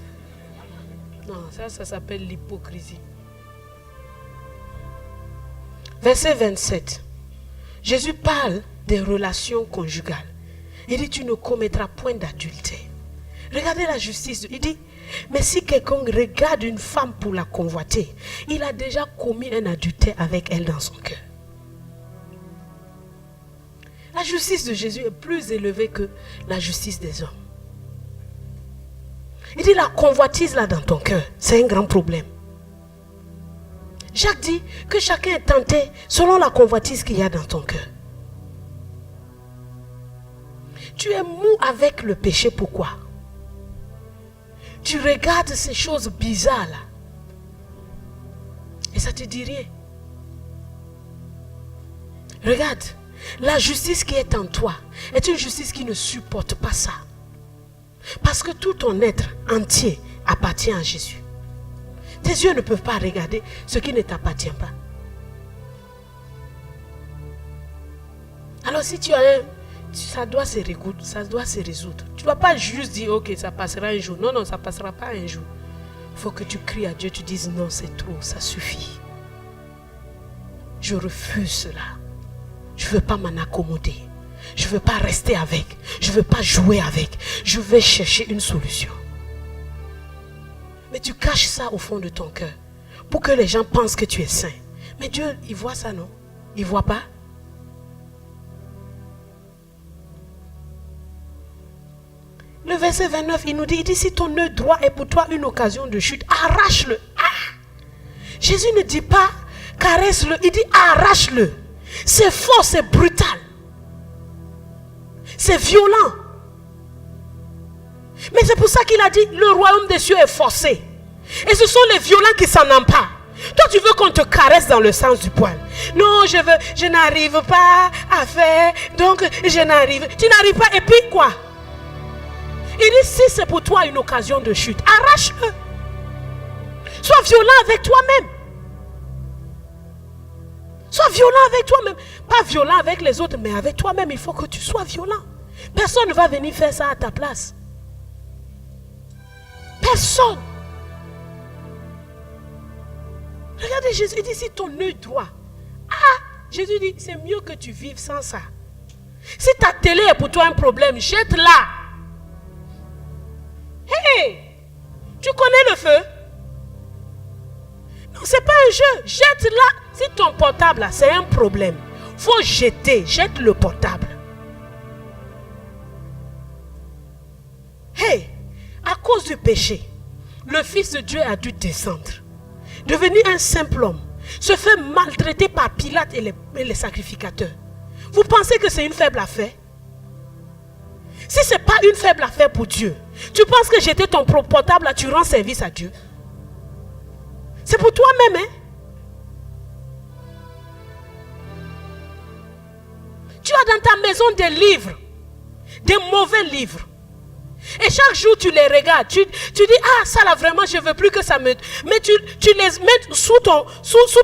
Non, ça s'appelle l'hypocrisie. Verset 27. Jésus parle des relations conjugales. Il dit, tu ne commettras point d'adultère. Regardez la justice. Il dit, mais si quelqu'un regarde une femme pour la convoiter, il a déjà commis un adultère avec elle dans son cœur. La justice de Jésus est plus élevée que la justice des hommes. Il dit, la convoitise là dans ton cœur, c'est un grand problème. Jacques dit que chacun est tenté selon la convoitise qu'il y a dans ton cœur. Tu es mou avec le péché, pourquoi? Tu regardes ces choses bizarres là. Et ça te dit rien. Regarde, la justice qui est en toi est une justice qui ne supporte pas ça. Parce que tout ton être entier appartient à Jésus. Tes yeux ne peuvent pas regarder ce qui ne t'appartient pas. Alors si tu as ça doit se résoudre, ça doit se résoudre. Tu ne dois pas juste dire, ok, ça passera un jour. Non, non, ça ne passera pas un jour. Il faut que tu cries à Dieu, tu dises, non, c'est trop, ça suffit. Je refuse cela. Je ne veux pas m'en accommoder. Je ne veux pas rester avec. Je ne veux pas jouer avec. Je vais chercher une solution. Mais tu caches ça au fond de ton cœur pour que les gens pensent que tu es saint. Mais Dieu, il voit ça, non? Il ne voit pas? Le verset 29, il nous dit, si ton œil droit est pour toi une occasion de chute, arrache-le. Ah! Jésus ne dit pas caresse-le, il dit arrache-le. C'est fort, c'est brutal. C'est violent. Mais c'est pour ça qu'il a dit, le royaume des cieux est forcé. Et ce sont les violents qui s'en emparent. Toi, tu veux qu'on te caresse dans le sens du poil. Non, je n'arrive pas à faire, donc je n'arrive. Tu n'arrives pas, et puis quoi? Il dit, si c'est pour toi une occasion de chute, arrache-le. Sois violent avec toi-même. Sois violent avec toi-même. Pas violent avec les autres, mais avec toi-même, il faut que tu sois violent. Personne ne va venir faire ça à ta place. Personne. Regardez Jésus, il dit, si ton œil droit. Jésus dit, c'est mieux que tu vives sans ça. Si ta télé est pour toi un problème, jette-la. Hey, tu connais le feu? Non, c'est pas un jeu. Jette-la. Si ton portable là, c'est un problème, faut jeter. Jette le portable. Hey, à cause du péché, le Fils de Dieu a dû descendre, devenir un simple homme, se fait maltraiter par Pilate et les sacrificateurs. Vous pensez que c'est une faible affaire? Si ce n'est pas une faible affaire pour Dieu, tu penses que jeter ton portable là, tu rends service à Dieu? C'est pour toi-même, hein? Tu as dans ta maison des livres, des mauvais livres. Et chaque jour tu les regardes, tu dis, ça là vraiment je ne veux plus que ça me... Mais tu les mets sous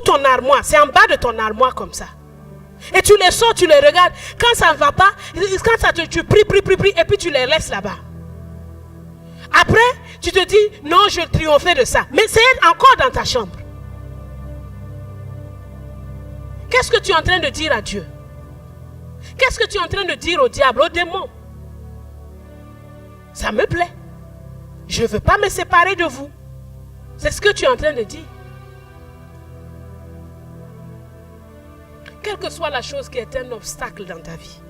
ton armoire, c'est en bas de ton armoire comme ça. Et tu les sors, tu les regardes. Quand ça ne va pas, quand ça tu pries, et puis tu les laisses là-bas. Après, tu te dis, non, je triompherai de ça. Mais c'est encore dans ta chambre. Qu'est-ce que tu es en train de dire à Dieu? Qu'est-ce que tu es en train de dire au diable, au démon? Ça me plaît. Je ne veux pas me séparer de vous. C'est ce que tu es en train de dire. Quelle que soit la chose qui est un obstacle dans ta vie,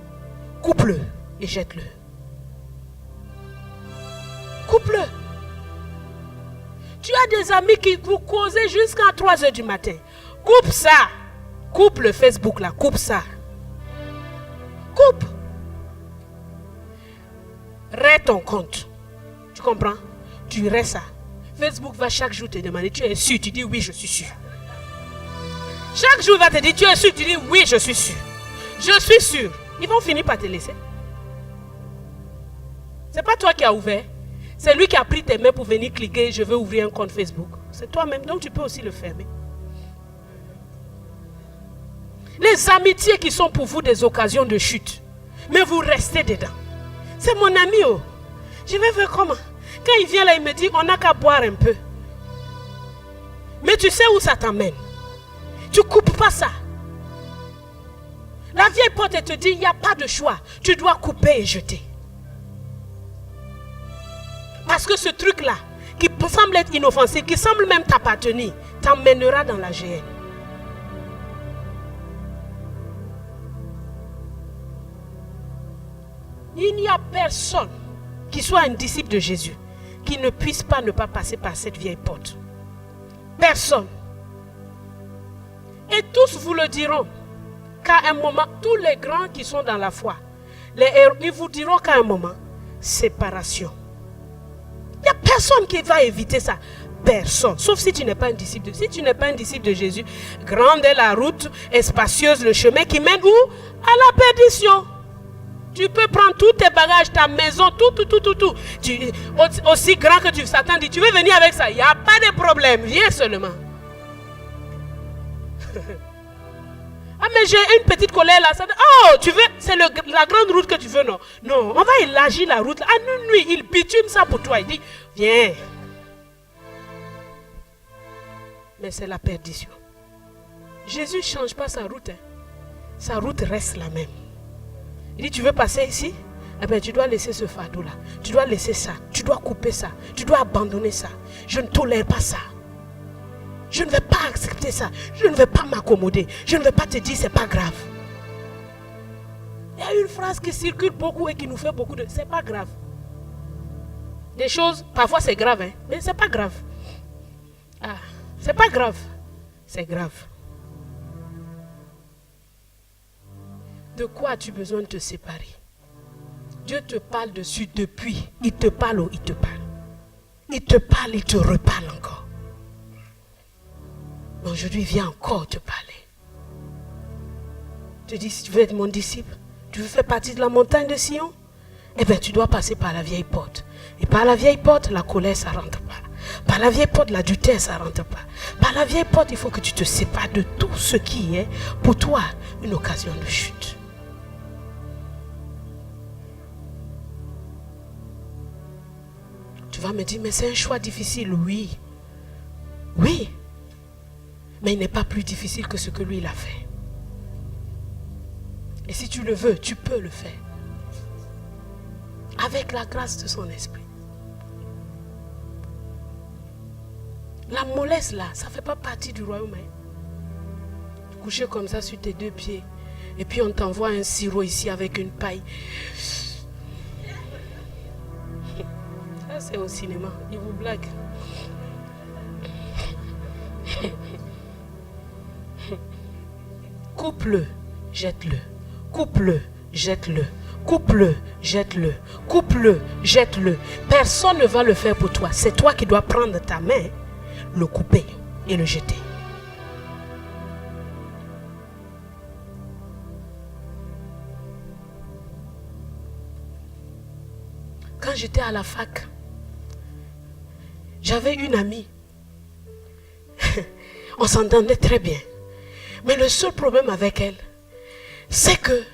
coupe-le et jette-le. Coupe-le. Tu as des amis qui vous causent jusqu'à 3 h du matin. Coupe ça. Coupe le Facebook là, coupe ça. Coupe. Rête ton compte. Tu comprends? Tu restes ça. Facebook va chaque jour te demander, tu es sûr? Tu dis oui, je suis sûr. Chaque jour, il va te dire, tu es sûr? Tu dis oui, je suis sûr. Je suis sûr. Ils vont finir par te laisser. C'est pas toi qui as ouvert. C'est lui qui a pris tes mains pour venir cliquer, je veux ouvrir un compte Facebook. C'est toi-même, donc tu peux aussi le fermer. Les amitiés qui sont pour vous des occasions de chute, mais vous restez dedans. C'est mon ami, oh. Je vais faire comment? Quand il vient là, il me dit, on n'a qu'à boire un peu. Mais tu sais où ça t'emmène. Tu ne coupes pas ça. La vieille porte, elle te dit, il n'y a pas de choix. Tu dois couper et jeter. Parce que ce truc-là, qui semble être inoffensif, qui semble même t'appartenir, t'emmènera dans la géhenne. Il n'y a personne qui soit un disciple de Jésus qui ne puisse pas ne pas passer par cette vieille porte. Personne. Et tous vous le diront qu'à un moment, tous les grands qui sont dans la foi, les héros, ils vous diront qu'à un moment, séparation. Il n'y a personne qui va éviter ça. Personne. Sauf si tu n'es pas un disciple de Jésus. Si tu n'es pas un disciple de Jésus, grande est la route et spacieuse le chemin qui mène où? À la perdition. Tu peux prendre tous tes bagages, ta maison, tout. Aussi grand que tu Satan dit, tu veux venir avec ça? Il n'y a pas de problème. Viens seulement. Ah mais j'ai une petite colère là. Oh, tu veux, c'est la grande route que tu veux, non? Non, on va élargir la route. Ah non, lui, il bitume ça pour toi. Il dit, viens. Mais c'est la perdition. Jésus ne change pas sa route. Hein. Sa route reste la même. Il dit, tu veux passer ici? Eh bien, tu dois laisser ce fardeau là. Tu dois laisser ça. Tu dois couper ça. Tu dois abandonner ça. Je ne tolère pas ça. Je ne vais pas accepter ça. Je ne vais pas m'accommoder. Je ne vais pas te dire c'est pas grave. Il y a une phrase qui circule beaucoup et qui nous fait beaucoup de... C'est pas grave. Des choses, parfois c'est grave, hein, mais c'est pas grave. Ah, c'est pas grave. C'est grave. De quoi as-tu besoin de te séparer? Dieu te parle dessus depuis. Il te parle ou il te parle. Il te parle, il te reparle encore. Mais aujourd'hui, il vient encore te parler. Tu dis, si tu veux être mon disciple, tu veux faire partie de la montagne de Sion, eh bien, tu dois passer par la vieille porte. Et par la vieille porte, la colère, ça ne rentre pas. Par la vieille porte, l'adultère, ça ne rentre pas. Par la vieille porte, il faut que tu te sépares de tout ce qui est, pour toi, une occasion de chute. Tu vas me dire, mais c'est un choix difficile. Oui. Oui. Mais il n'est pas plus difficile que ce que lui, il a fait. Et si tu le veux, tu peux le faire. Avec la grâce de son esprit. La mollesse là, ça ne fait pas partie du royaume. Coucher comme ça sur tes deux pieds. Et puis on t'envoie un sirop ici avec une paille. Ça c'est au cinéma, ils vous blaguent. Coupe-le, jette-le. Coupe-le, jette-le. Coupe-le, jette-le. Coupe-le, jette-le. Personne ne va le faire pour toi. C'est toi qui dois prendre ta main, le couper et le jeter. Quand j'étais à la fac, j'avais une amie. On s'entendait très bien. Mais le seul problème avec elle, c'est que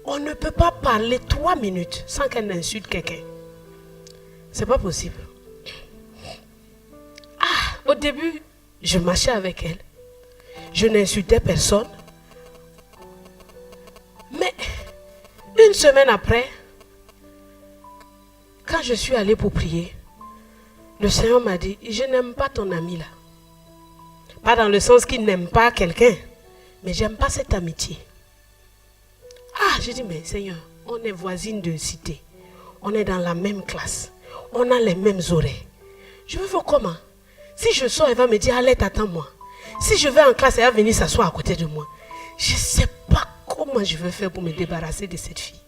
on ne peut pas parler 3 minutes sans qu'elle n'insulte quelqu'un. C'est pas possible. Au début, je marchais avec elle. Je n'insultais personne. Mais une semaine après, quand je suis allée pour prier, le Seigneur m'a dit, je n'aime pas ton ami là. Pas dans le sens qu'il n'aime pas quelqu'un, mais j'aime pas cette amitié. J'ai dit, mais Seigneur, on est voisines de cité. On est dans la même classe. On a les mêmes oreilles. Je veux faire comment? Si je sors, elle va me dire, allez, attends-moi. Si je vais en classe, elle va venir s'asseoir à côté de moi. Je ne sais pas comment comment je vais faire pour me débarrasser de cette fille.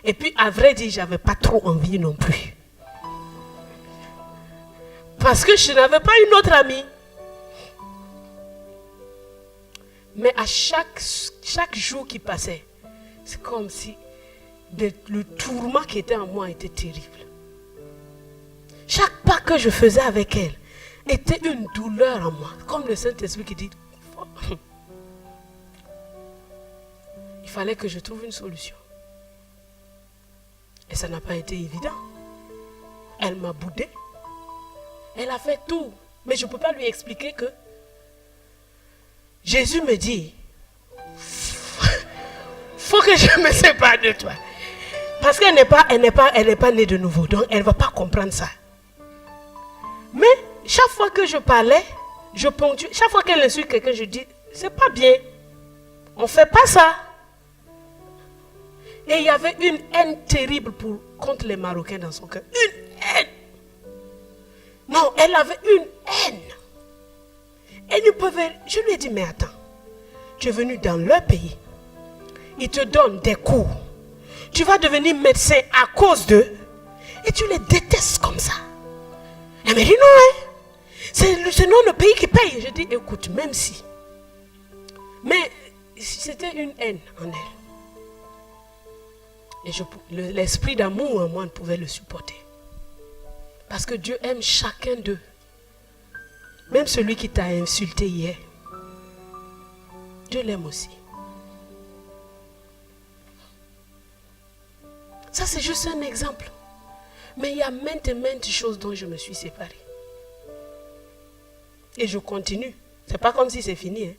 Et puis, à vrai dire, je n'avais pas trop envie non plus. Parce que je n'avais pas une autre amie. Mais à chaque jour qui passait, c'est comme si le tourment qui était en moi était terrible. Chaque pas que je faisais avec elle était une douleur en moi. Comme le Saint-Esprit qui dit, il fallait que je trouve une solution. Et ça n'a pas été évident. Elle m'a boudé. Elle a fait tout. Mais je ne peux pas lui expliquer que Jésus me dit, faut que je me sépare de toi. Parce qu'elle n'est pas née de nouveau. Donc elle ne va pas comprendre ça. Mais chaque fois que je parlais, je ponctuais. Chaque fois qu'elle insulte quelqu'un, je dis, c'est pas bien. On ne fait pas ça. Et il y avait une haine terrible contre les Marocains dans son cœur. Une haine. Non, elle avait une haine. Elle ne pouvait... Je lui ai dit, mais attends. Tu es venu dans leur pays. Ils te donnent des cours. Tu vas devenir médecin à cause d'eux. Et tu les détestes comme ça. Elle m'a dit, non, hein. C'est notre pays qui paye. Je dis, écoute, même si. Mais c'était une haine en elle. Et l'esprit d'amour en moi ne pouvait le supporter. Parce que Dieu aime chacun d'eux. Même celui qui t'a insulté hier. Dieu l'aime aussi. Ça, c'est juste un exemple. Mais il y a maintes et maintes choses dont je me suis séparée. Et je continue. C'est pas comme si c'est fini. Hein.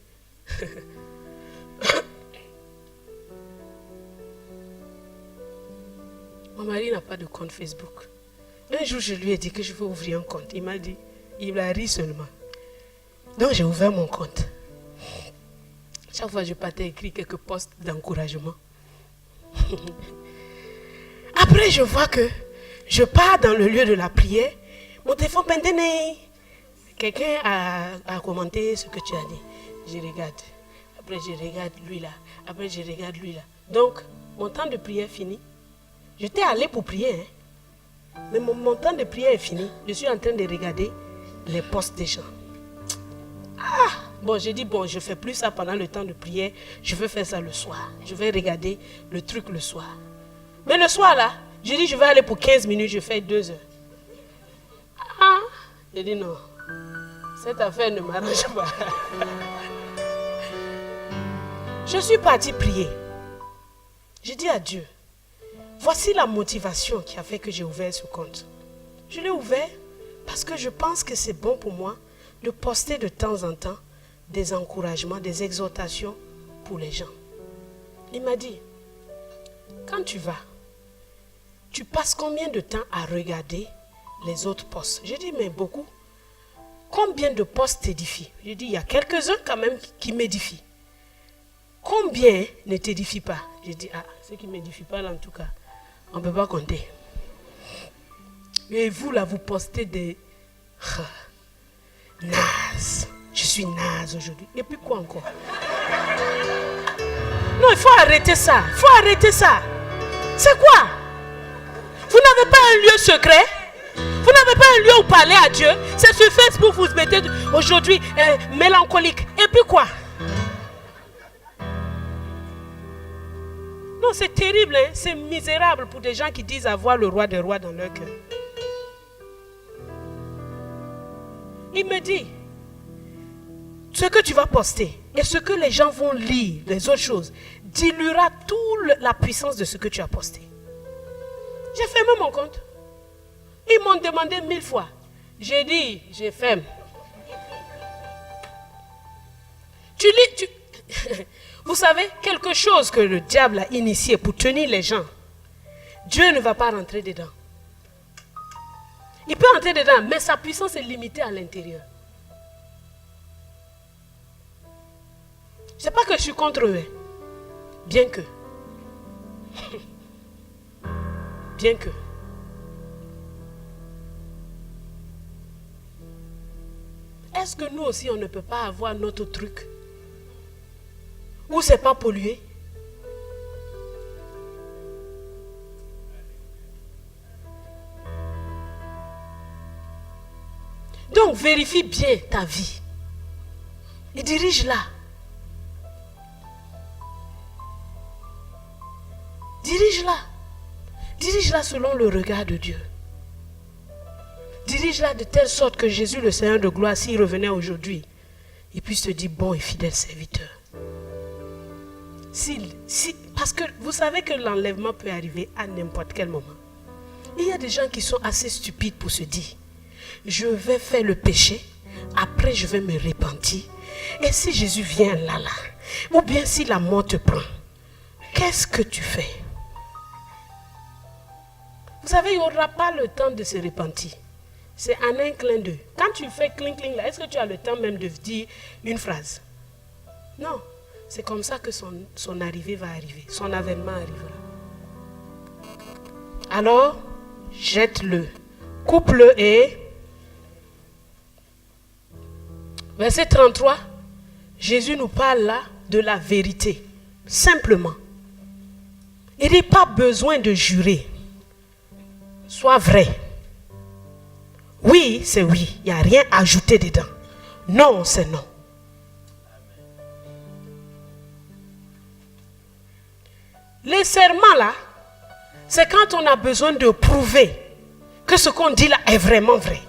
Mon mari n'a pas de compte Facebook. Un jour, je lui ai dit que je veux ouvrir un compte. Il m'a dit, il a ri seulement. Donc, j'ai ouvert mon compte. Chaque fois, je partais écrire quelques posts d'encouragement. Après, je vois que je pars dans le lieu de la prière. Mon téléphone pendait. Quelqu'un a commenté ce que tu as dit. Je regarde. Après, je regarde lui là. Après, je regarde lui là. Donc, mon temps de prière fini. J'étais allé pour prier. Hein. Mais mon temps de prière est fini. Je suis en train de regarder les posts des gens. Bon, j'ai dit, bon, je ne fais plus ça pendant le temps de prière. Je veux faire ça le soir. Je vais regarder le truc le soir. Mais le soir, là, j'ai dit, je vais aller pour 15 minutes, je fais 2 heures. J'ai dit, non. Cette affaire ne m'arrange pas. Je suis partie prier. J'ai dit à Dieu, voici la motivation qui a fait que j'ai ouvert ce compte. Je l'ai ouvert parce que je pense que c'est bon pour moi de poster de temps en temps des encouragements, des exhortations pour les gens. Il m'a dit, quand tu vas, tu passes combien de temps à regarder les autres posts? J'ai dit, mais beaucoup. Combien de posts t'édifient? J'ai dit, il y a quelques-uns quand même qui m'édifient. Combien ne t'édifient pas? J'ai dit, ceux qui ne m'édifient pas, là, en tout cas, on ne peut pas compter. Et vous, là, vous postez des... naze. Je suis naze aujourd'hui. Et puis quoi encore? Non, il faut arrêter ça. Il faut arrêter ça. C'est quoi? Vous n'avez pas un lieu secret? Vous n'avez pas un lieu où parler à Dieu? C'est sur Facebook, vous mettez aujourd'hui mélancolique. Et puis quoi? Non, c'est terrible, hein? C'est misérable pour des gens qui disent avoir le roi des rois dans leur cœur. Il me dit, ce que tu vas poster et ce que les gens vont lire, les autres choses, diluera toute la puissance de ce que tu as posté. J'ai fermé mon compte. Ils m'ont demandé 1000 fois. J'ai dit, je ferme. Vous savez, quelque chose que le diable a initié pour tenir les gens, Dieu ne va pas rentrer dedans. Il peut entrer dedans, mais sa puissance est limitée à l'intérieur. Ce n'est pas que je suis contre eux. Bien que. Bien que. Est-ce que nous aussi, on ne peut pas avoir notre truc? Où c'est pas pollué? Donc vérifie bien ta vie. Et dirige-la. Dirige-la. Dirige-la selon le regard de Dieu. Dirige-la de telle sorte que Jésus, le Seigneur de gloire, s'il revenait aujourd'hui, il puisse te dire bon et fidèle serviteur. Parce que vous savez que l'enlèvement peut arriver à n'importe quel moment. Il y a des gens qui sont assez stupides pour se dire je vais faire le péché, après je vais me repentir. Et si Jésus vient là, ou bien si la mort te prend, qu'est-ce que tu fais? Vous savez, il n'y aura pas le temps de se repentir. C'est en un clin d'œil. Quand tu fais cling cling là, est-ce que tu as le temps même de dire une phrase? Non. C'est comme ça que son arrivée va arriver. Son avènement arrivera. Alors, jette-le. Coupe-le et... Verset 33. Jésus nous parle là de la vérité. Simplement. Il n'y a pas besoin de jurer. Sois vrai. Oui, c'est oui. Il n'y a rien à ajouter dedans. Non, c'est non. Les serments là, c'est quand on a besoin de prouver que ce qu'on dit là est vraiment vrai.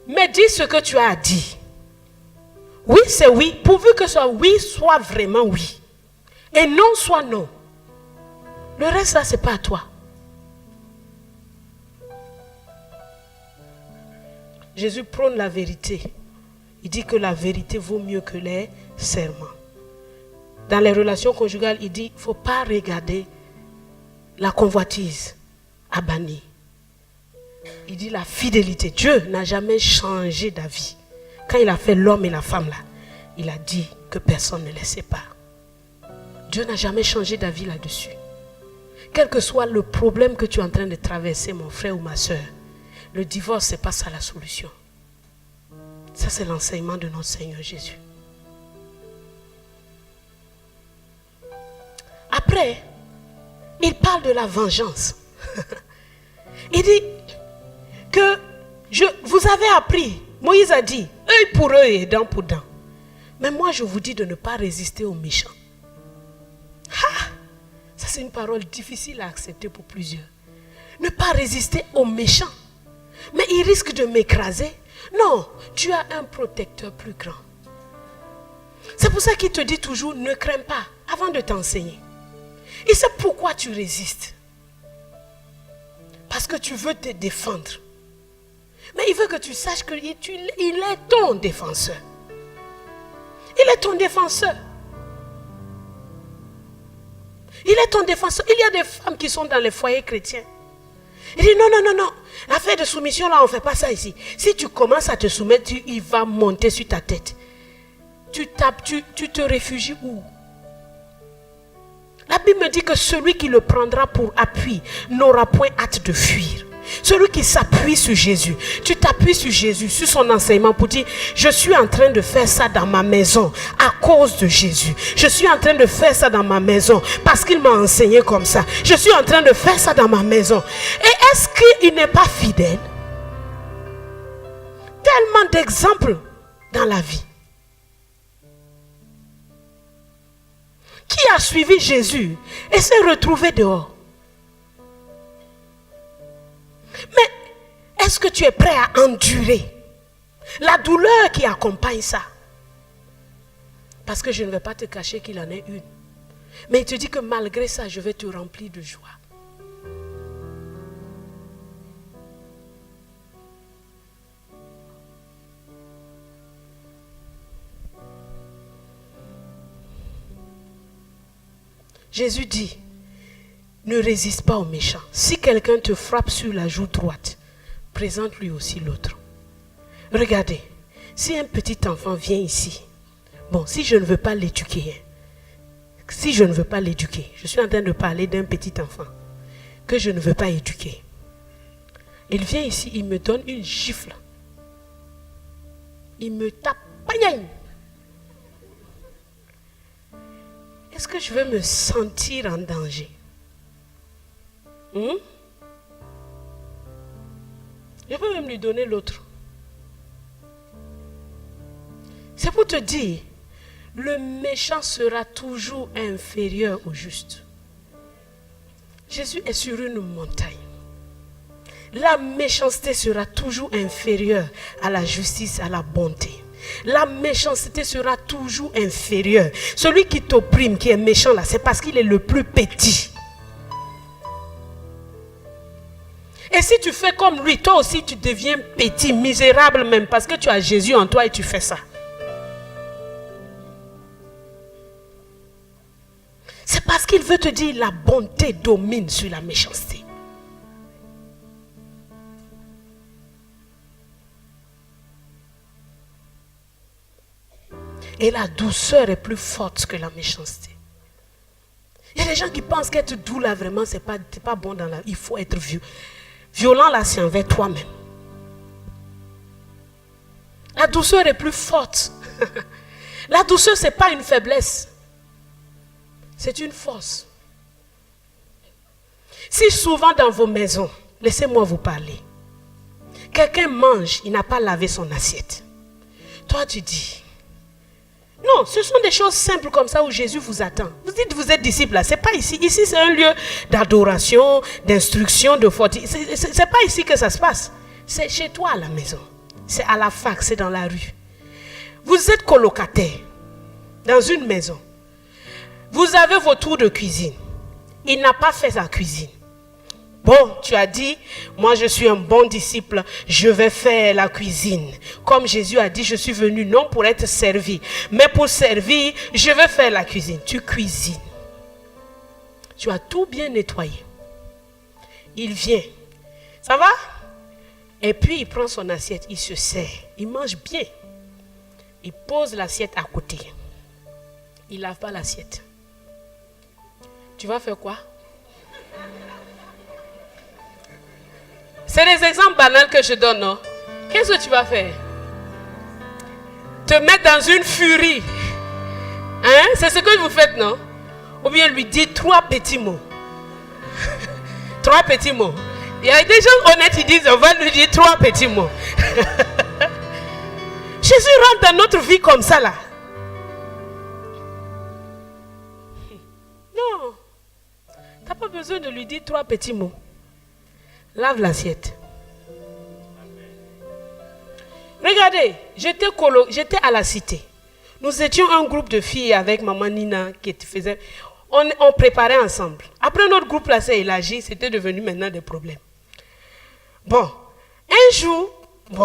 Mais dis ce que tu as dit. Oui, c'est oui. Pourvu que ce oui soit vraiment oui. Et non soit non. Le reste là, c'est pas à toi. Jésus prône la vérité. Il dit que la vérité vaut mieux que les serments. Dans les relations conjugales, il dit il ne faut pas regarder la convoitise à bannir. Il dit la fidélité. Dieu n'a jamais changé d'avis. Quand il a fait l'homme et la femme là, il a dit que personne ne les sépare. Dieu n'a jamais changé d'avis là-dessus. Quel que soit le problème que tu es en train de traverser, mon frère ou ma soeur, le divorce, ce n'est pas ça la solution. Ça, c'est l'enseignement de notre Seigneur Jésus. Après, il parle de la vengeance. Il dit que vous avez appris, Moïse a dit, œil pour œil et dent pour dent. Mais moi, je vous dis de ne pas résister aux méchants. Ça, c'est une parole difficile à accepter pour plusieurs. Ne pas résister aux méchants. Mais ils risquent de m'écraser. Non, tu as un protecteur plus grand. C'est pour ça qu'il te dit toujours, ne crains pas avant de t'enseigner. Il sait pourquoi tu résistes. Parce que tu veux te défendre. Mais il veut que tu saches qu'il est ton défenseur. Il est ton défenseur. Il est ton défenseur. Il y a des femmes qui sont dans les foyers chrétiens. Il dit non. L'affaire de soumission là, on ne fait pas ça ici. Si tu commences à te soumettre, il va monter sur ta tête. Tu te réfugies où? La Bible me dit que celui qui le prendra pour appui n'aura point hâte de fuir. Celui qui s'appuie sur Jésus, tu t'appuies sur Jésus, sur son enseignement pour dire je suis en train de faire ça dans ma maison à cause de Jésus. Je suis en train de faire ça dans ma maison parce qu'il m'a enseigné comme ça. Je suis en train de faire ça dans ma maison. Et est-ce qu'il n'est pas fidèle? Tellement d'exemples dans la vie. Qui a suivi Jésus et s'est retrouvé dehors? Mais est-ce que tu es prêt à endurer la douleur qui accompagne ça? Parce que je ne vais pas te cacher qu'il en est une. Mais il te dit que malgré ça, je vais te remplir de joie. Jésus dit, ne résiste pas aux méchants. Si quelqu'un te frappe sur la joue droite, présente-lui aussi l'autre. Regardez, si un petit enfant vient ici, bon, si je ne veux pas l'éduquer, je suis en train de parler d'un petit enfant que je ne veux pas éduquer. Il vient ici, il me donne une gifle. Il me tape. Est-ce que je vais me sentir en danger? Je peux même lui donner l'autre. C'est pour te dire, le méchant sera toujours inférieur au juste. Jésus est sur une montagne. La méchanceté sera toujours inférieure à la justice, à la bonté. La méchanceté sera toujours inférieure. Celui qui t'opprime, qui est méchant là, c'est parce qu'il est le plus petit. Et si tu fais comme lui, toi aussi tu deviens petit, misérable même, parce que tu as Jésus en toi et tu fais ça. C'est parce qu'il veut te dire la bonté domine sur la méchanceté. Et la douceur est plus forte que la méchanceté. Il y a des gens qui pensent qu'être doux là vraiment c'est pas bon dans la vie. Il faut être violent là c'est envers toi-même. La douceur est plus forte. La douceur c'est pas une faiblesse. C'est une force. Si souvent dans vos maisons, laissez-moi vous parler, quelqu'un mange, il n'a pas lavé son assiette. Toi tu dis, non, ce sont des choses simples comme ça où Jésus vous attend. Vous dites vous êtes disciple là, c'est pas ici. Ici c'est un lieu d'adoration, d'instruction, de fortification. C'est pas ici que ça se passe. C'est chez toi à la maison. C'est à la fac, c'est dans la rue. Vous êtes colocataire dans une maison. Vous avez vos tours de cuisine. Il n'a pas fait sa cuisine. Bon, tu as dit, moi je suis un bon disciple, je vais faire la cuisine. Comme Jésus a dit, je suis venu non pour être servi, mais pour servir, je vais faire la cuisine. Tu cuisines. Tu as tout bien nettoyé. Il vient. Ça va? Et puis il prend son assiette, il se sert, il mange bien. Il pose l'assiette à côté. Il ne lave pas l'assiette. Tu vas faire quoi? C'est des exemples banals que je donne, non? Qu'est-ce que tu vas faire? Te mettre dans une furie. Hein? C'est ce que vous faites, non? Ou bien lui dire 3 petits mots. 3 petits mots. Il y a des gens honnêtes qui disent, on va lui dire 3 petits mots. Jésus rentre dans notre vie comme ça, là. Non. Tu n'as pas besoin de lui dire 3 petits mots. Lave l'assiette. Regardez, j'étais à la cité. Nous étions un groupe de filles avec maman Nina qui faisait. On préparait ensemble. Après notre groupe là s'est élargi, c'était devenu maintenant des problèmes. Bon, un jour, une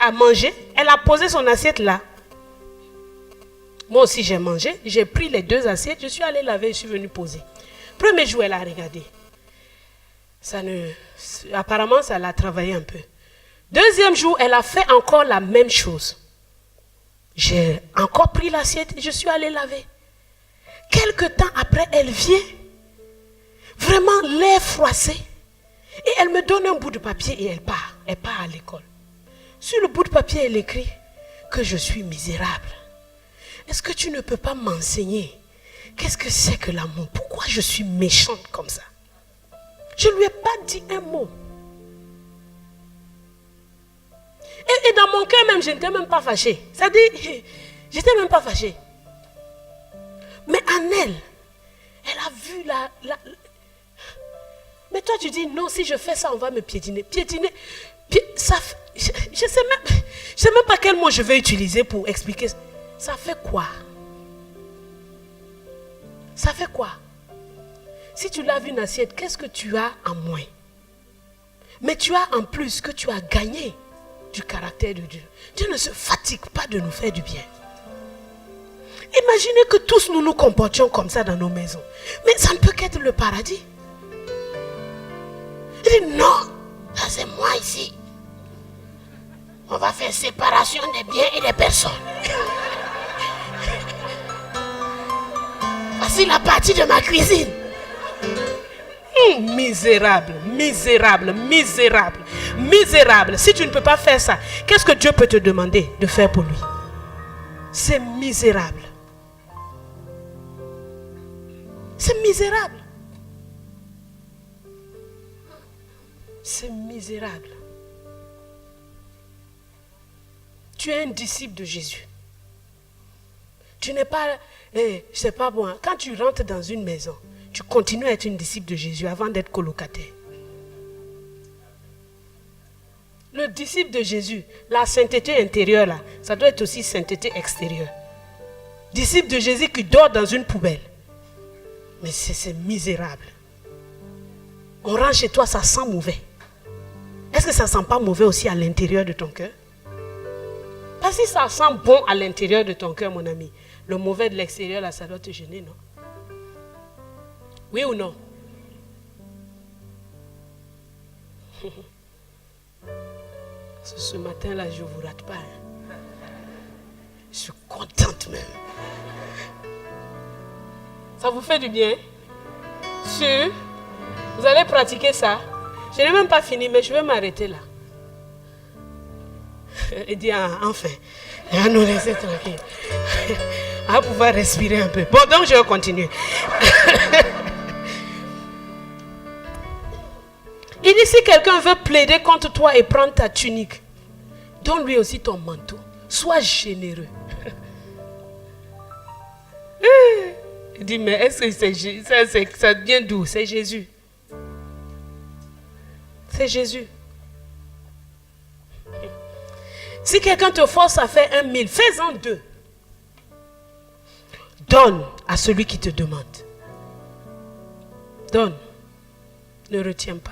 a mangé, elle a posé son assiette là. Moi aussi j'ai mangé, j'ai pris les 2 assiettes, je suis allée laver, je suis venue poser. Premier jour, elle a regardé. Apparemment, ça l'a travaillé un peu. Deuxième jour, elle a fait encore la même chose. J'ai encore pris l'assiette et je suis allée laver. Quelque temps après, elle vient, vraiment l'air froissé. Et elle me donne un bout de papier et elle part. Elle part à l'école. Sur le bout de papier, elle écrit que je suis misérable. Est-ce que tu ne peux pas m'enseigner? Qu'est-ce que c'est que l'amour? Pourquoi je suis méchante comme ça? Je ne lui ai pas dit un mot. Et dans mon cœur même, je n'étais même pas fâchée. C'est-à-dire, j'étais même pas fâchée. Mais en elle a vu la... Mais toi tu dis, non, si je fais ça, on va me piétiner. Piétiner, ça, je ne sais même pas quel mot je vais utiliser pour expliquer. Ça fait quoi? Ça fait quoi? Si tu laves une assiette, qu'est-ce que tu as en moins? Mais tu as en plus que tu as gagné du caractère de Dieu. Dieu ne se fatigue pas de nous faire du bien. Imaginez que tous nous nous comportions comme ça dans nos maisons. Mais ça ne peut qu'être le paradis. Il dit non, ça c'est moi ici. On va faire séparation des biens et des personnes. Voici la partie de ma cuisine. Misérable, misérable, misérable, misérable. Si tu ne peux pas faire ça, qu'est-ce que Dieu peut te demander de faire pour lui? C'est misérable. C'est misérable. C'est misérable. Tu es un disciple de Jésus. Tu n'es pas, c'est pas bon. Quand tu rentres dans une maison, tu continues à être un disciple de Jésus avant d'être colocataire. Le disciple de Jésus, la sainteté intérieure là, ça doit être aussi sainteté extérieure. Disciple de Jésus qui dort dans une poubelle. Mais c'est misérable. On rentre chez toi, ça sent mauvais. Est-ce que ça ne sent pas mauvais aussi à l'intérieur de ton cœur? Parce que si ça sent bon à l'intérieur de ton cœur, mon ami, le mauvais de l'extérieur, là, ça doit te gêner, non? Oui ou non? Ce matin-là, je ne vous rate pas. Hein. Je suis contente même. Ça vous fait du bien? Sûr? Vous allez pratiquer ça? Je n'ai même pas fini, mais je vais m'arrêter là. Et dire, enfin, on va nous laisser tranquille. On va pouvoir respirer un peu. Bon, donc je vais continuer. Il dit, si quelqu'un veut plaider contre toi et prendre ta tunique, donne-lui aussi ton manteau. Sois généreux. Il dit, mais est-ce que ça vient d'où? C'est Jésus. C'est Jésus. Si quelqu'un te force à faire 1 000, fais-en 2. Donne à celui qui te demande. Donne. Ne retiens pas.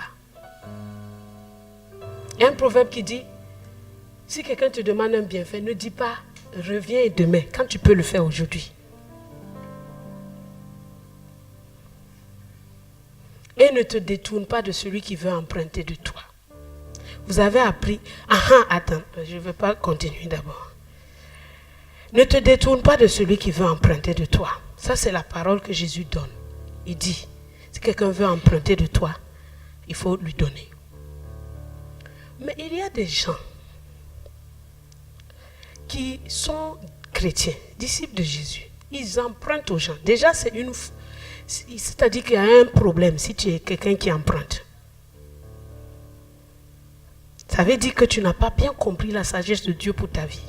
Il y a un proverbe qui dit, si quelqu'un te demande un bienfait, ne dis pas, reviens demain, quand tu peux le faire aujourd'hui. Et ne te détourne pas de celui qui veut emprunter de toi. Vous avez appris... attends, je ne vais pas continuer d'abord. Ne te détourne pas de celui qui veut emprunter de toi. Ça, c'est la parole que Jésus donne. Il dit, si quelqu'un veut emprunter de toi, il faut lui donner. Mais il y a des gens qui sont chrétiens, disciples de Jésus. Ils empruntent aux gens. Déjà, c'est-à-dire qu'il y a un problème si tu es quelqu'un qui emprunte. Ça veut dire que tu n'as pas bien compris la sagesse de Dieu pour ta vie.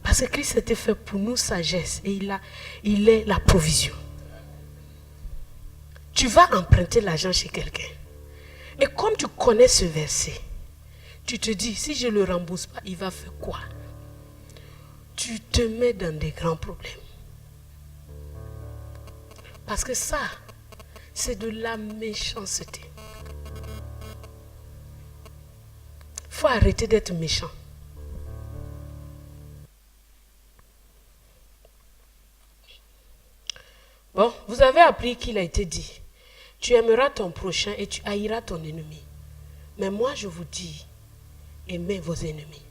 Parce que Christ était fait pour nous sagesse et il est la provision. Tu vas emprunter l'argent chez quelqu'un. Et comme tu connais ce verset, tu te dis, si je ne le rembourse pas, il va faire quoi? Tu te mets dans des grands problèmes. Parce que ça, c'est de la méchanceté. Il faut arrêter d'être méchant. Bon, vous avez appris qu'il a été dit, tu aimeras ton prochain et tu haïras ton ennemi. Mais moi, je vous dis, aimez vos ennemis.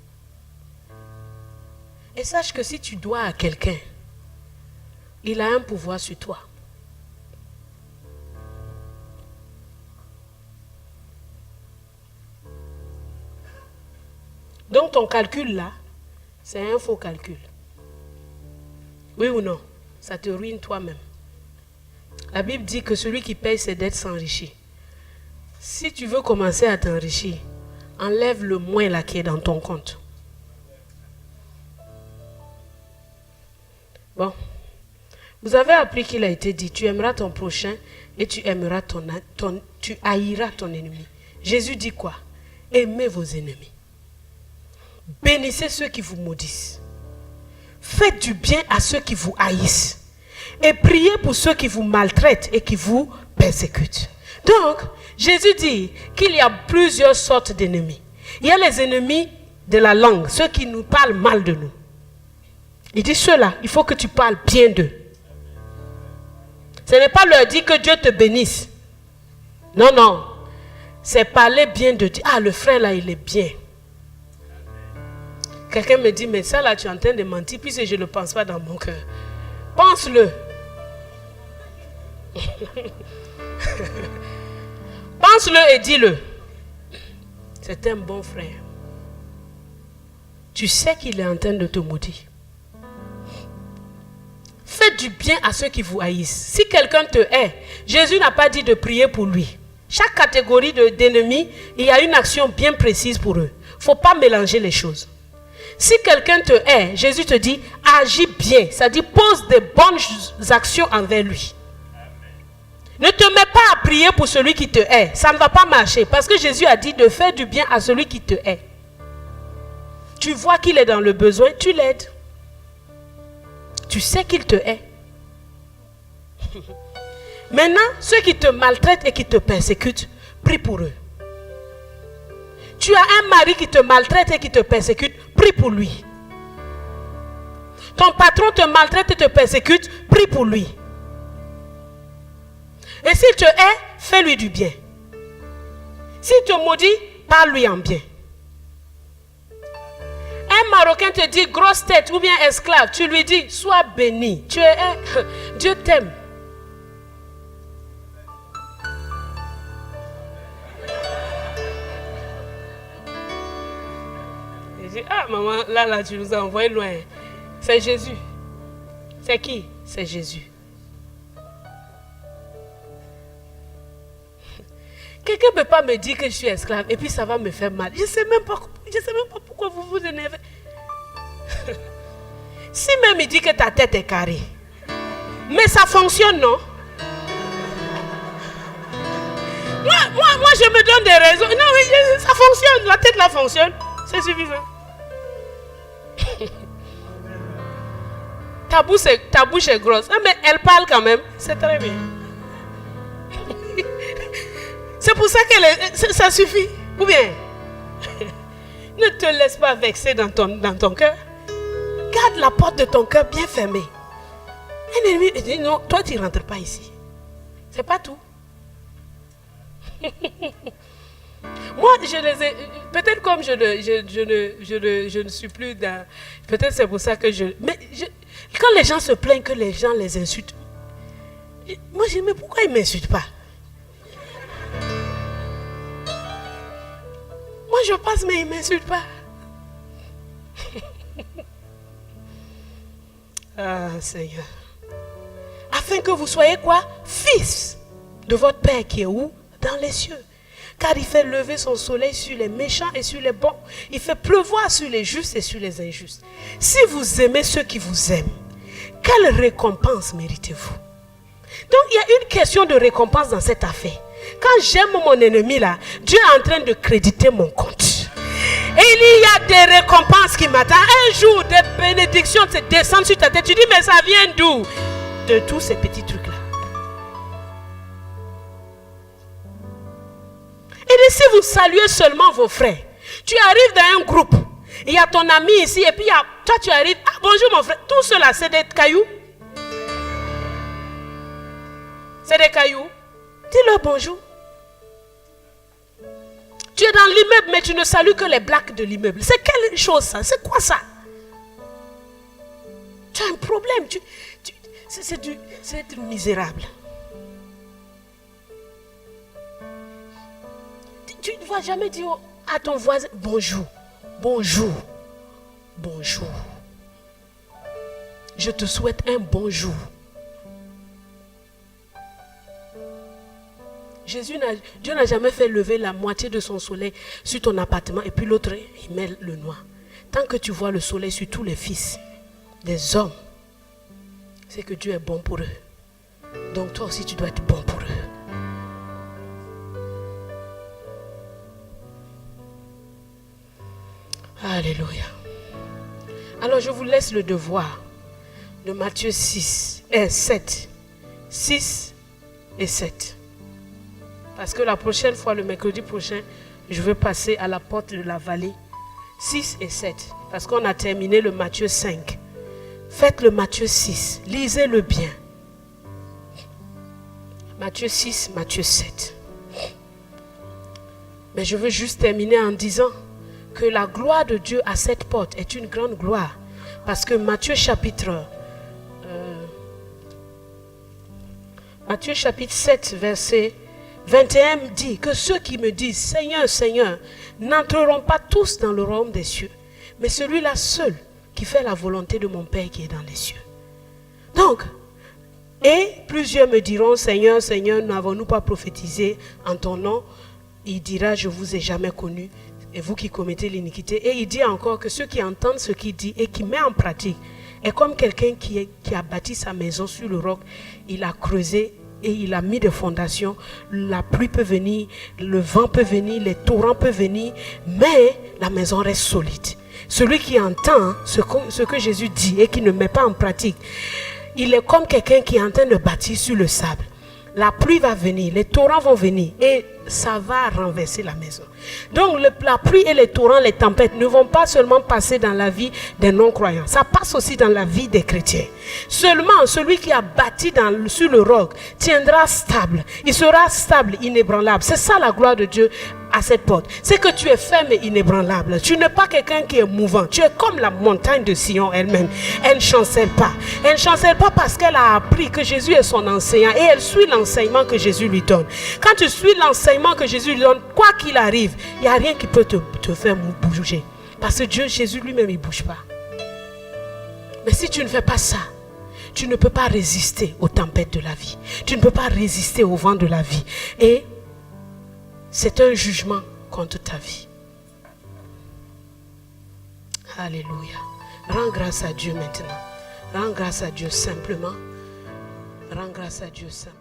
Et sache que si tu dois à quelqu'un, il a un pouvoir sur toi. Donc ton calcul là, c'est un faux calcul. Oui ou non? Ça te ruine toi-même. La Bible dit que celui qui paye ses dettes s'enrichit. Si tu veux commencer à t'enrichir, enlève le moins là qui est dans ton compte. Bon. Vous avez appris qu'il a été dit, tu aimeras ton prochain et tu aimeras tu haïras ton ennemi. Jésus dit quoi? Aimez vos ennemis. Bénissez ceux qui vous maudissent. Faites du bien à ceux qui vous haïssent. Et priez pour ceux qui vous maltraitent et qui vous persécutent. Donc, Jésus dit qu'il y a plusieurs sortes d'ennemis. Il y a les ennemis de la langue, ceux qui nous parlent mal de nous. Il dit ceux-là, il faut que tu parles bien d'eux. Ce n'est pas leur dire que Dieu te bénisse. Non, non. C'est parler bien de Dieu. Ah, le frère là, il est bien. Quelqu'un me dit, mais ça là, tu es en train de mentir, puisque je ne le pense pas dans mon cœur. Pense-le. Pense-le et dis-le. C'est un bon frère. Tu sais qu'il est en train de te maudire. Faites du bien à ceux qui vous haïssent. Si quelqu'un te hait, Jésus n'a pas dit de prier pour lui. Chaque catégorie d'ennemis, il y a une action bien précise pour eux. Il ne faut pas mélanger les choses. Si quelqu'un te hait, Jésus te dit, agis bien. C'est-à-dire, pose des bonnes actions envers lui. Ne te mets pas à prier pour celui qui te hait. Ça ne va pas marcher. Parce que Jésus a dit de faire du bien à celui qui te hait. Tu vois qu'il est dans le besoin, tu l'aides. Tu sais qu'il te hait. Maintenant, ceux qui te maltraitent et qui te persécutent, prie pour eux. Tu as un mari qui te maltraite et qui te persécute, prie pour lui. Ton patron te maltraite et te persécute, prie pour lui. Et s'il te hait, fais-lui du bien. S'il te maudit, parle-lui en bien. Un Marocain te dit grosse tête ou bien esclave, tu lui dis sois béni. Tu es Dieu t'aime. Et je dis ah maman, là tu nous as envoyé loin. C'est Jésus. C'est qui? C'est Jésus. Quelqu'un ne peut pas me dire que je suis esclave et puis ça va me faire mal. Je ne sais même pas pourquoi vous vous énervez. Si même il dit que ta tête est carrée, mais ça fonctionne, non? Moi je me donne des raisons. Non, mais ça fonctionne. La tête là fonctionne. C'est suffisant. Ta bouche est grosse. Ah, mais elle parle quand même. C'est très bien. C'est pour ça que ça suffit. Ou bien, ne te laisse pas vexer dans ton cœur. Garde la porte de ton cœur bien fermée. Un ennemi dit non, toi tu ne rentres pas ici. C'est pas tout. Moi, je les ai. Peut-être comme je ne suis plus dans. Peut-être c'est pour ça que quand les gens se plaignent que les gens les insultent, moi je dis mais pourquoi ils ne m'insultent pas? Moi je passe mais ils ne m'insultent pas. Ah Seigneur. Afin que vous soyez quoi? Fils de votre Père qui est où? Dans les cieux. Car il fait lever son soleil sur les méchants et sur les bons. Il fait pleuvoir sur les justes et sur les injustes. Si vous aimez ceux qui vous aiment, quelle récompense méritez-vous? Donc il y a une question de récompense dans cette affaire. Quand j'aime mon ennemi là, Dieu est en train de créditer mon compte. Et il y a des récompenses qui m'attendent. Un jour, des bénédictions se descendent sur ta tête. Tu dis, mais ça vient d'où? De tous ces petits trucs-là. Et si vous saluez seulement vos frères, tu arrives dans un groupe, il y a ton ami ici, et puis toi tu arrives, ah bonjour mon frère, tout cela c'est des cailloux. C'est des cailloux. Dis-leur bonjour. Tu es dans l'immeuble, mais tu ne salues que les blacks de l'immeuble. C'est quelle chose ça? C'est quoi ça? Tu as un problème. C'est être misérable. Tu ne vas jamais dire à ton voisin bonjour, bonjour, bonjour. Je te souhaite un bonjour. Dieu n'a jamais fait lever la moitié de son soleil sur ton appartement et puis l'autre, il met le noir. Tant que tu vois le soleil sur tous les fils des hommes, c'est que Dieu est bon pour eux. Donc toi aussi, tu dois être bon pour eux. Alléluia. Alors je vous laisse le devoir de Matthieu 6 et 7. 6 et 7. Parce que la prochaine fois, le mercredi prochain, je vais passer à la porte de la vallée. 6 et 7. Parce qu'on a terminé le Matthieu 5. Faites le Matthieu 6. Lisez-le bien. Matthieu 6, Matthieu 7. Mais je veux juste terminer en disant que la gloire de Dieu à cette porte est une grande gloire. Parce que Matthieu chapitre 7, verset 21 dit que ceux qui me disent Seigneur, Seigneur, n'entreront pas tous dans le royaume des cieux, mais celui-là seul qui fait la volonté de mon Père qui est dans les cieux. Donc, Et plusieurs me diront, Seigneur, Seigneur, n'avons-nous pas prophétisé en ton nom? Il dira, je vous ai jamais connu, et vous qui commettez l'iniquité. Et il dit encore que ceux qui entendent ce qu'il dit et qui met en pratique est comme quelqu'un qui a bâti sa maison sur le roc. Il a creusé et il a mis des fondations. La pluie peut venir, le vent peut venir, les torrents peuvent venir, mais la maison reste solide. Celui qui entend ce que Jésus dit et qui ne met pas en pratique, il est comme quelqu'un qui est en train de bâtir sur le sable. La pluie va venir, les torrents vont venir et ça va renverser la maison. Donc la pluie et les torrents, les tempêtes ne vont pas seulement passer dans la vie des non-croyants. Ça passe aussi dans la vie des chrétiens. Seulement celui qui a bâti sur le roc tiendra stable. Il sera stable, inébranlable. C'est ça la gloire de Dieu à cette porte. C'est que tu es ferme et inébranlable. Tu n'es pas quelqu'un qui est mouvant. Tu es comme la montagne de Sion elle-même. Elle ne chancelle pas. Elle ne chancelle pas parce qu'elle a appris que Jésus est son enseignant et elle suit l'enseignement que Jésus lui donne. Quand tu suis l'enseignement que Jésus lui donne, quoi qu'il arrive, il n'y a rien qui peut te faire bouger. Parce que Dieu, Jésus lui-même, il ne bouge pas. Mais si tu ne fais pas ça, tu ne peux pas résister aux tempêtes de la vie. Tu ne peux pas résister au vent de la vie. Et c'est un jugement contre ta vie. Alléluia. Rends grâce à Dieu maintenant. Rends grâce à Dieu simplement. Rends grâce à Dieu simplement.